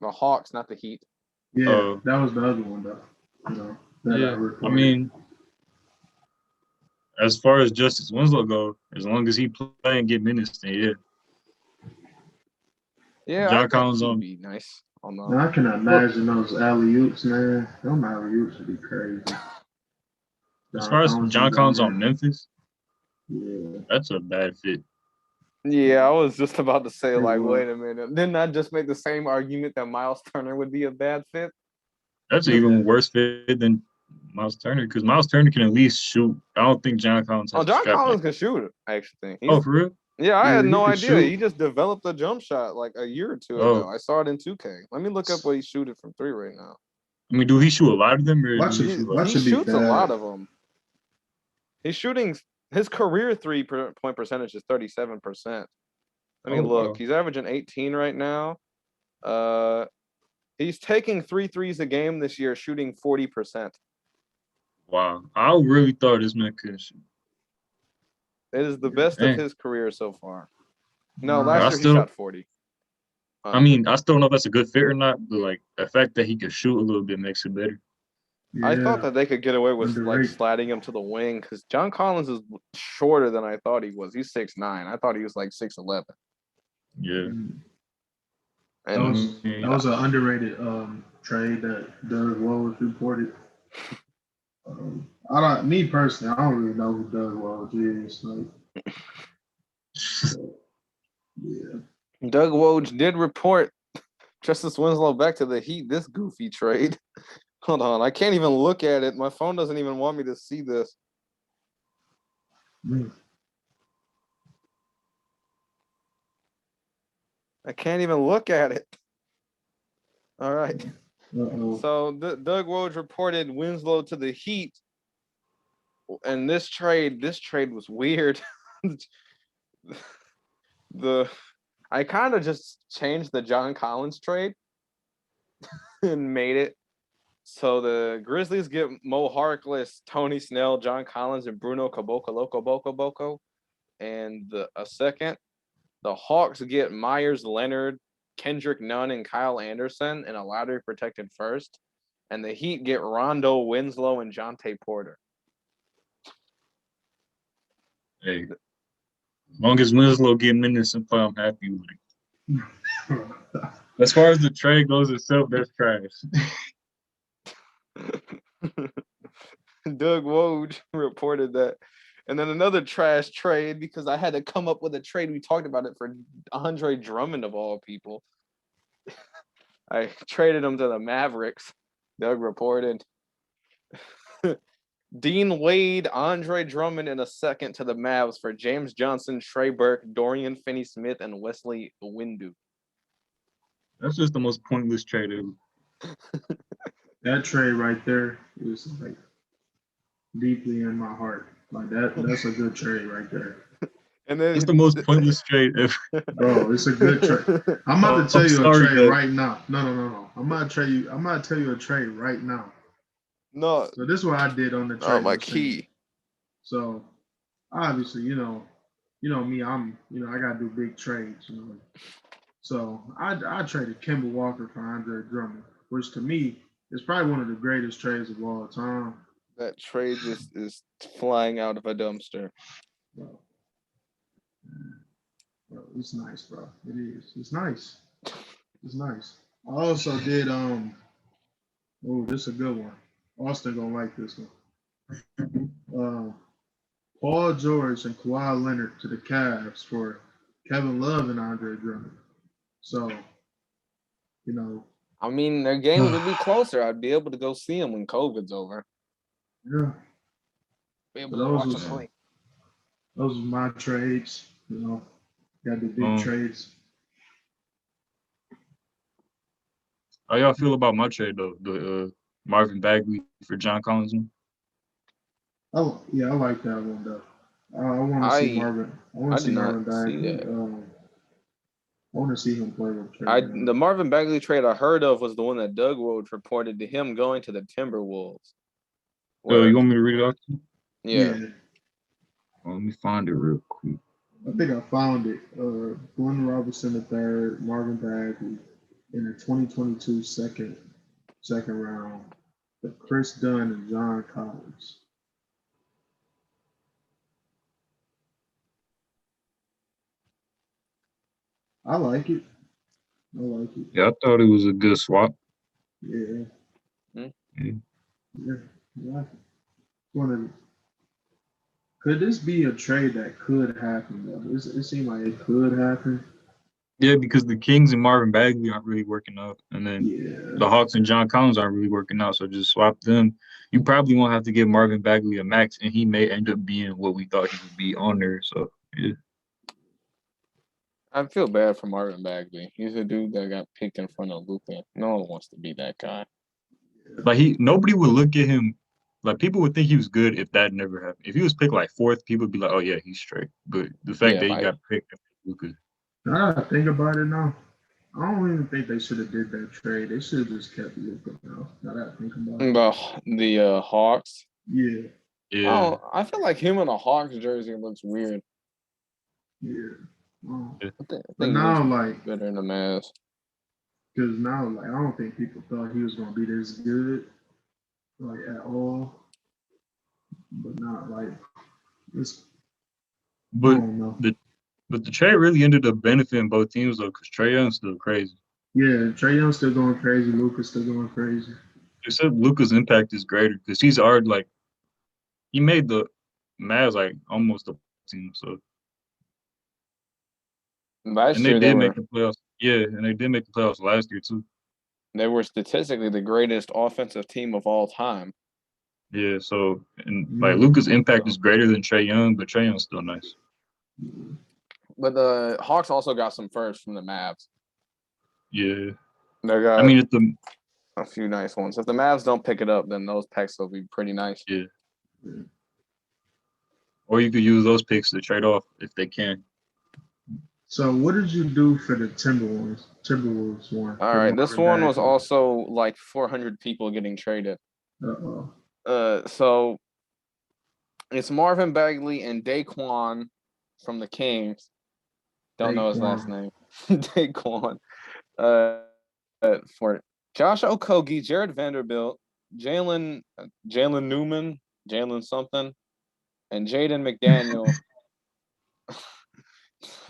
Hawks, not the Heat? Yeah, that was the other one, though. I mean, as far as Justice Winslow goes, as long as he play and get minutes, then yeah. Yeah, John Collins would be nice. I cannot imagine those alley-oops, man. Those alley-oops would be crazy. As far as John Collins on Memphis, yeah, that's a bad fit. Yeah, I was just about to say, Pretty like, well. wait a minute. Didn't I just make the same argument that Miles Turner would be a bad fit? That's an even worse fit than Miles Turner because Miles Turner can at least shoot. I don't think John Collins Oh, has a John strap like Collins that. can shoot it, I actually think. Oh, for real? Yeah, I Yeah, had he no can idea. shoot. He just developed a jump shot like a year or two Oh, ago. I saw it in 2K. Let me look up what he's shooting from 3 right now. I mean, do he shoot a lot of them, or do Watch he it. shoot like? Watch He it be shoots a lot bad. of them. He's shooting his career 3-point percentage is 37%. Let me Oh, look. wow. He's averaging 18 right now. He's taking 3 threes a game this year, shooting 40%. Wow. I really thought this man could shoot. It is the best of Dang. his career so far. No, Nah, last I year he still, shot 40. I mean, I still don't know if that's a good fit or not, but like the fact that he can shoot a little bit makes it better. I thought yeah, that they could get away with like underrated. sliding him to the wing because John Collins is shorter than I thought he was. He's 6'9". I thought he was like 6'11". Yeah. That And was an underrated trade that Doug Woj reported. Me personally, I don't really know who Doug Woj is. Like, yeah, Doug Woj did report Justice Winslow back to the Heat. This goofy trade. Hold on, I can't even look at it. My phone doesn't even want me to see this. I can't even look at it. All right. So Doug Woj reported Winslow to the Heat, and this trade was weird. I kind of just changed the John Collins trade and made it so the Grizzlies get Mo Harkless, Tony Snell, John Collins, and Bruno Caboclo, and a second. The Hawks get Myers Leonard, Kendrick Nunn, and Kyle Anderson in a lottery protected first. And the Heat get Rondo, Winslow, and Jonte Porter. Hey, as long as Winslow get minutes and play, I'm happy with it. As far as the trade goes itself, that's trash. Doug Woj reported that. And then another trash trade because I had to come up with a trade. We talked about it for Andre Drummond of all people. I traded him to the Mavericks. Doug reported. Dean Wade, Andre Drummond, and a second to the Mavs for James Johnson, Trey Burke, Dorian Finney-Smith, and Wesley Windu. That's just the most pointless trade ever. That trade right there is like deeply in my heart. Like that's a good trade right there. And then it's the most pointless trade ever. Bro, it's a good trade. I'm about to tell you a trade right now. No. I'm about to tell you a trade right now. No. So this is what I did on the trade. Oh, my key. So obviously, you know me, I gotta do big trades, So I traded Kemba Walker for Andre Drummond, which to me is probably one of the greatest trades of all time. That trade just is flying out of a dumpster. Bro, it's nice, bro. It is. It's nice. It's nice. I also did this is a good one. Austin gonna like this one. Paul George and Kawhi Leonard to the Cavs for Kevin Love and Andre Drummond. So, I mean, their games would be closer. I'd be able to go see them when COVID's over. Yeah. Be able to watch them play. Those are my trades. Got the big trades. How y'all feel about my trade though? The Marvin Bagley for John Collins one? Oh yeah, I like that one though. I want to see Marvin. I want to see Marvin Bagley. I want to see him play with Trey. The Marvin Bagley trade I heard of was the one that Doug Woj reported to him going to the Timberwolves. You want me to read it out? Yeah. Let me find it real quick. I think I found it. Glenn Robinson III, Marvin Bagley, in the 2022 second round. Chris Dunn and John Collins. I like it. Yeah, I thought it was a good swap. Yeah. Hmm? Yeah. One of Could this be a trade that could happen though? It seemed like it could happen. Yeah, because the Kings and Marvin Bagley aren't really working out, and then Yeah. the Hawks and John Collins aren't really working out. So just swap them. You probably won't have to give Marvin Bagley a max, and he may end up being what we thought he would be on there. So yeah, I feel bad for Marvin Bagley. He's a dude that got picked in front of Luka. No one wants to be that guy. like nobody would look at him like people would think he was good if that never happened. If he was picked like fourth, people would be like, "Oh yeah, he's straight." But the fact Yeah, that he like got picked, Luka, Now that I think about it now, I don't even think they should have did that trade. They should have just kept Luka now. Now that I think about it. the Hawks. Yeah. yeah, Oh, I feel like him in a Hawks jersey looks weird. Yeah. Well, yeah. I think but he now, looks like, better in the Mavs. because now, like, I don't think people thought he was going to be this good, like, at all. But not, like, it's, I but don't know. the but the trade really ended up benefiting both teams though, because Trae Young's still crazy. Yeah, Trey Young's still going crazy. Luka's still going crazy. Except Luka's impact is greater because he's already like he made the Mavs like almost a team. So Last and they year did make the playoffs. Yeah, and they did make the playoffs last year too. they were statistically the greatest offensive team of all time. Yeah, so and like Mm. Luka's impact So, is greater than Trae Young, but Trae Young's still nice. but the Hawks also got some firsts from the Mavs. Yeah, They I got mean if the a few nice ones. If the Mavs don't pick it up, then those picks will be pretty nice. yeah, or you could use those picks to trade off if they can. So, what did you do for the Timberwolves one? All For right, this Marvin one was Bagley? also like 400 people getting traded. Uh-oh. So it's Marvin Bagley and Daquan from the Kings. Don't know his last Daquan. name. Daquan. For Josh Okogie, Jared Vanderbilt, Jalen Newman, Jalen something, and Jaden McDaniel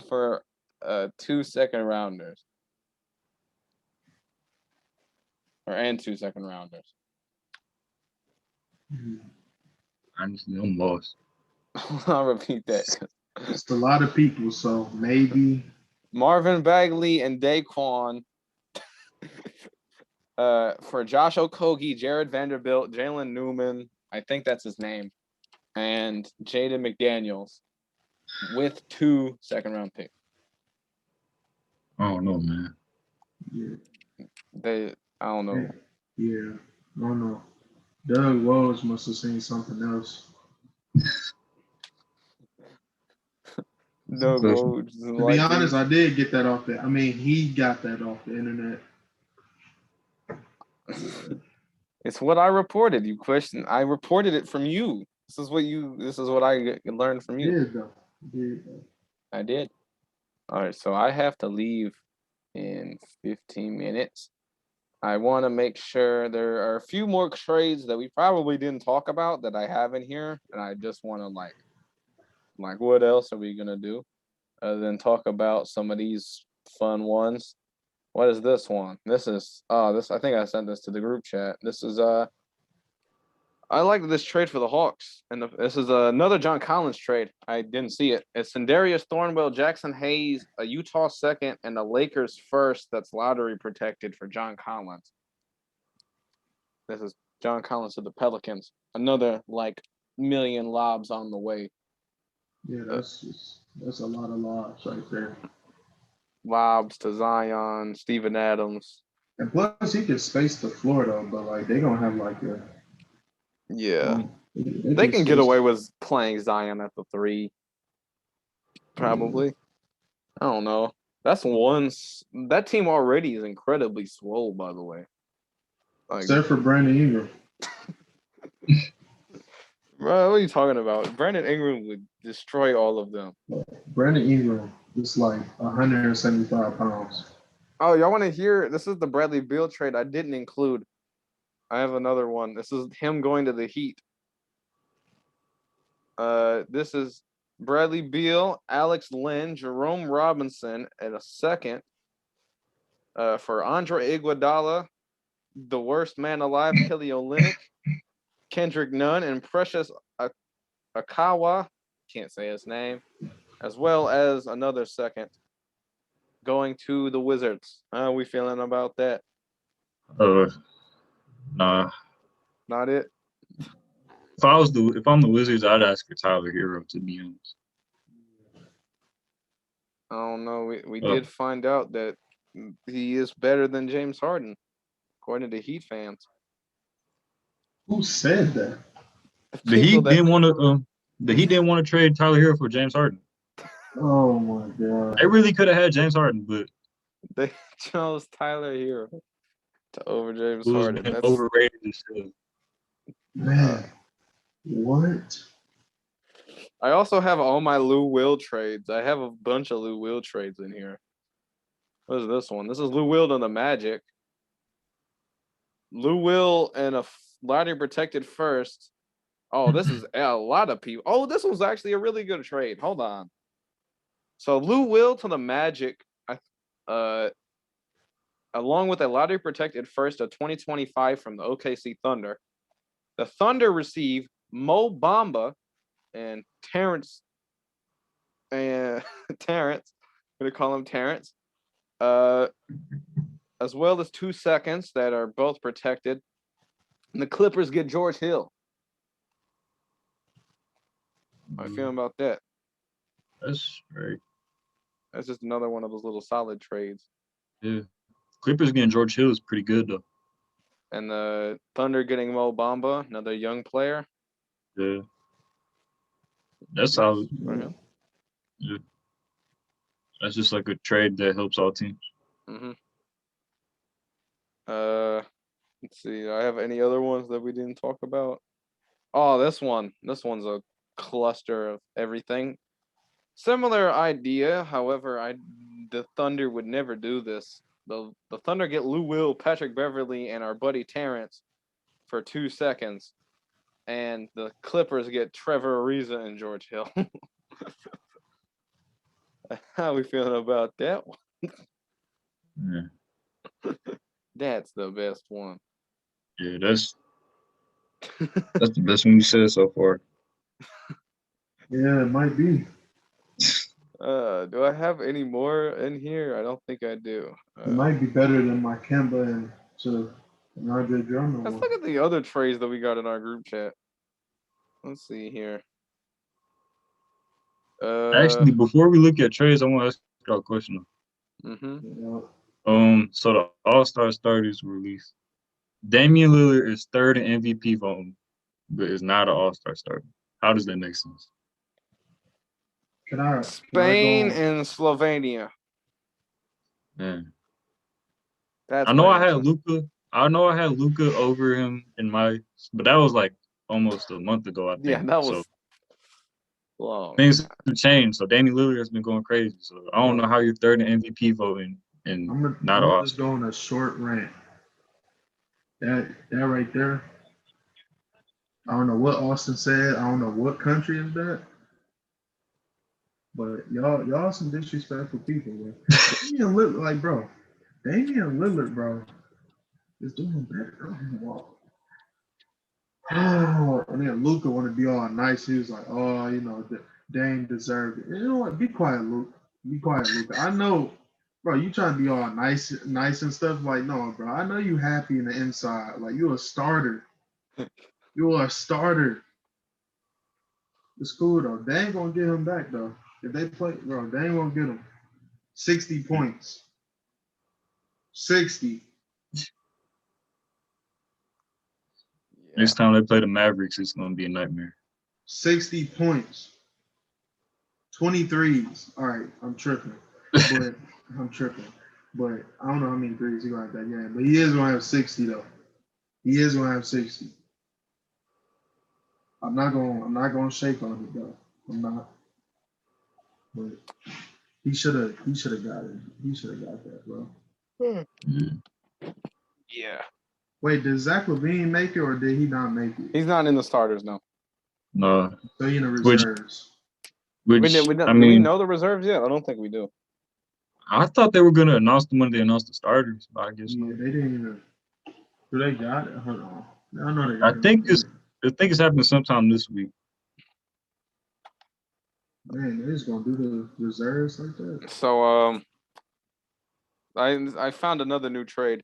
for 2 second rounders. And 2 second rounders. Honestly, I'm lost. I'll repeat that. It's a lot of people, so maybe. Marvin Bagley and Daquan for Josh Okogie, Jared Vanderbilt, Jalen Newman, I think that's his name, and Jaden McDaniels with 2 second round picks. I don't know, man. Yeah. I don't know. Yeah. I don't know. Doug Woj must have seen something else. No go. To be honest, I did get that off the. I mean, he got that off the internet. It's what I reported. You question. I reported it from you. This is what I learned from you. Did though. Did though. I did. All right, so I have to leave in 15 minutes. I want to make sure there are a few more trades that we probably didn't talk about that I have in here, and I just want to like what else are we gonna do other than talk about some of these fun ones? What is this one? This is this I think I sent this to the group chat. This is I like this trade for the Hawks, and this is another John Collins trade. I didn't see it. It's Sindarius Thornwell, Jackson Hayes, a Utah second, and a Lakers first that's lottery protected for John Collins. This is John Collins to the Pelicans. Another like million lobs on the way. Yeah, that's a lot of lobs right there. Lobs to Zion, Steven Adams. And plus, he can space the floor though, but like they gonna have like a. Yeah. They can get away with playing Zion at the 3. Probably. I don't know. That's that team already is incredibly swole, by the way. Like, except for Brandon Ingram. bro, what are you talking about? Brandon Ingram would destroy all of them. Brandon Ingram is like 175 pounds. Oh, y'all want to hear? This is the Bradley Beal trade I didn't include. I have another one. This is him going to the Heat. This is Bradley Beal, Alex Len, Jerome Robinson at a second. For Andre Iguodala, the worst man alive, Kelly Olynyk, Kendrick Nunn, and Precious Akawa can't say his name, as well as another second going to the Wizards. How are we feeling about that? Nah. Not it. If I'm the Wizards, I'd ask for Tyler Hero, to be honest. I don't know. We did find out that he is better than James Harden, according to Heat fans. Who said that? The Heat didn't want to trade Tyler Hero for James Harden. Oh my God. They really could have had James Harden, but they chose Tyler Hero over James Harden. That's overrated as hell. Man, what? I also have all my Lou Will trades. I have a bunch of Lou Will trades in here. What is this one? This is Lou Will to the Magic. Lou Will and a lottery protected first. Oh, this is a lot of people. Oh, this was actually a really good trade. Hold on. So Lou Will to the Magic, along with a lottery protected first of 2025 from the OKC Thunder. The Thunder receive Mo Bamba and Terrence. I'm gonna call him Terrence. As well as 2 seconds that are both protected. And the Clippers get George Hill. How you feeling about that? That's right. That's just another one of those little solid trades. Yeah. Clippers getting George Hill is pretty good, though. And the Thunder getting Mo Bamba, another young player. Yeah. That's solid. Yeah. That's just like a trade that helps all teams. Mm-hmm. Let's see. Do I have any other ones that we didn't talk about? Oh, this one. This one's a cluster of everything. Similar idea. However, the Thunder would never do this. The Thunder get Lou Will, Patrick Beverly, and our buddy Terrence for 2 seconds. And the Clippers get Trevor Ariza and George Hill. How are we feeling about that one? Yeah. That's the best one. Yeah, that's the best one you said so far. Yeah, it might be. Do I have any more in here? I don't think I do. It might be better than my Kemba and Andre Drummond. Let's look at the other trades that we got in our group chat. Let's see here. Actually, before we look at trades, I want to ask you a question. Mm-hmm. So the All-Star starters were released. Damian Lillard is third in MVP voting, but is not an All-Star starter. How does that make sense? Spain and Slovenia. Man. That's I know I had Luka. I know I had Luka over him but that was like almost a month ago, I think. Yeah, that was long. Things have changed. So Damian Lillard has been going crazy. So I don't know how you're third in MVP voting and not I'm just going a short rant. That right there. I don't know what Austin said. I don't know what country is that. But y'all some disrespectful people, bro. Damian Lillard, bro, is doing better. Oh, and then Luka want to be all nice. He was like, oh, Dame deserved it. You know what? Be quiet, Luke. Be quiet, Luka. I know, bro, you trying to be all nice and stuff. Like, no, bro. I know you happy in the inside. Like, you're a starter. You are a starter. It's cool, though. They ain't going to get him back, though. If they play, bro, they ain't going to get him. 60 points. 60. Next time they play the Mavericks, it's going to be a nightmare. 60 points. 23s. All right, I'm tripping. But I don't know how many threes he got that game. But he is going to have 60, though. He is going to have 60. I'm not going to shake on it, though. I'm not. But he should have got it. He should have got that, bro. Yeah. Wait, did Zach LaVine make it or did he not make it? He's not in the starters, no. No. So he in the reserves. Do we know the reserves yet? I don't think we do. I thought they were going to announce them when they announced the starters, but I guess not. They didn't even. Do they got it? Hold on. I know they. I think it's happening sometime this week. Man, they just gonna do the reserves like that. So I found another new trade.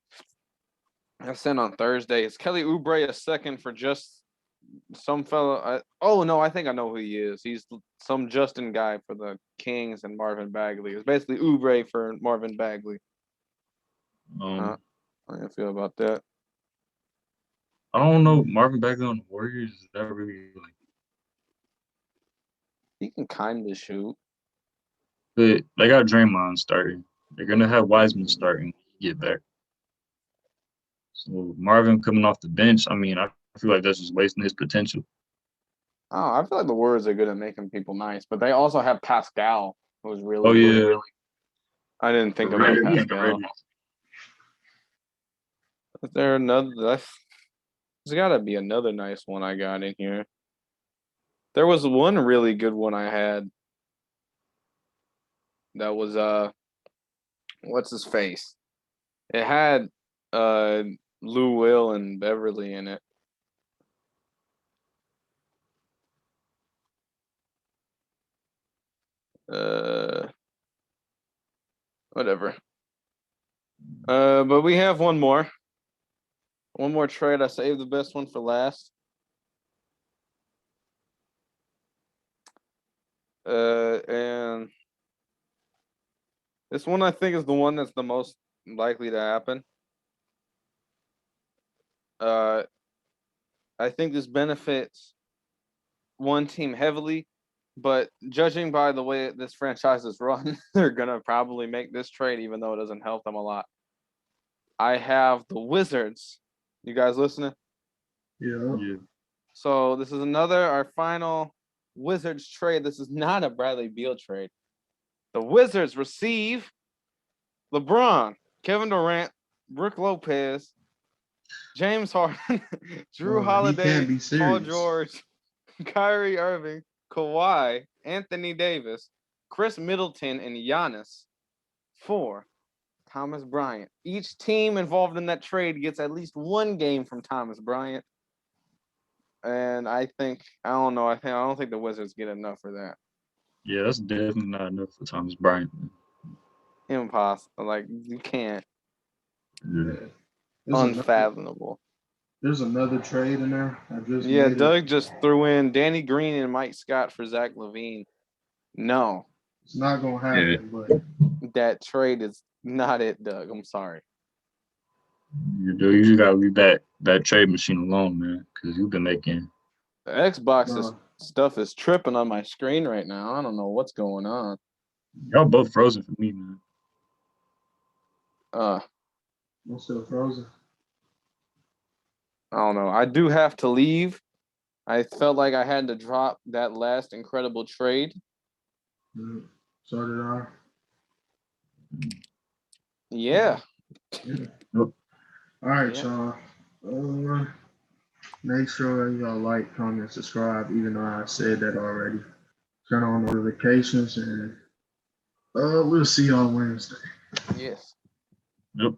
I sent on Thursday. It's Kelly Oubre a second for just some fella. I think I know who he is. He's some Justin guy for the Kings and Marvin Bagley. It's basically Oubre for Marvin Bagley. How do you feel about that? I don't know. Marvin Bagley on the Warriors, is that really like? He can kind of shoot. But they got Draymond starting. They're gonna have Wiseman starting. Get back. So Marvin coming off the bench. I mean, I feel like that's just wasting his potential. Oh, I feel like the Warriors are good at making people nice, but they also have Pascal, who's really Oh yeah, good. I didn't think about Pascal. Is there another? There's got to be another nice one I got in here. There was one really good one I had. That was what's his face? It had Lou Will and Beverly in it. Whatever. But we have one more. One more trade. I saved the best one for last. And this one I think is the one that's the most likely to happen. I think this benefits one team heavily, but judging by the way this franchise is run, they're gonna probably make this trade, even though it doesn't help them a lot. I have the Wizards. You guys listening? Yeah. So this is our final Wizards trade. This is not a Bradley Beal trade. The Wizards receive LeBron, Kevin Durant, Brook Lopez, James Harden, Drew Holiday, Paul George, Kyrie Irving, Kawhi, Anthony Davis, Chris Middleton, and Giannis for Thomas Bryant. Each team involved in that trade gets at least one game from Thomas Bryant. And I don't think the Wizards get enough for that. Yeah, that's definitely not enough for Thomas Bryant. Impossible. Like, you can't. Yeah. Unfathomable. There's another trade in there. Doug just threw in Danny Green and Mike Scott for Zach LaVine. No. It's not going to happen, but that trade is not it, Doug. I'm sorry. You just got to leave that trade machine alone, man, because you've been making. The Xbox stuff is tripping on my screen right now. I don't know what's going on. Y'all both frozen for me, man. I'm still frozen. I don't know. I do have to leave. I felt like I had to drop that last incredible trade. So did I. Yeah. Yep. All right, y'all. Make sure y'all like, comment, subscribe, even though I said that already. Turn on notifications, and we'll see y'all Wednesday. Yes. Yep.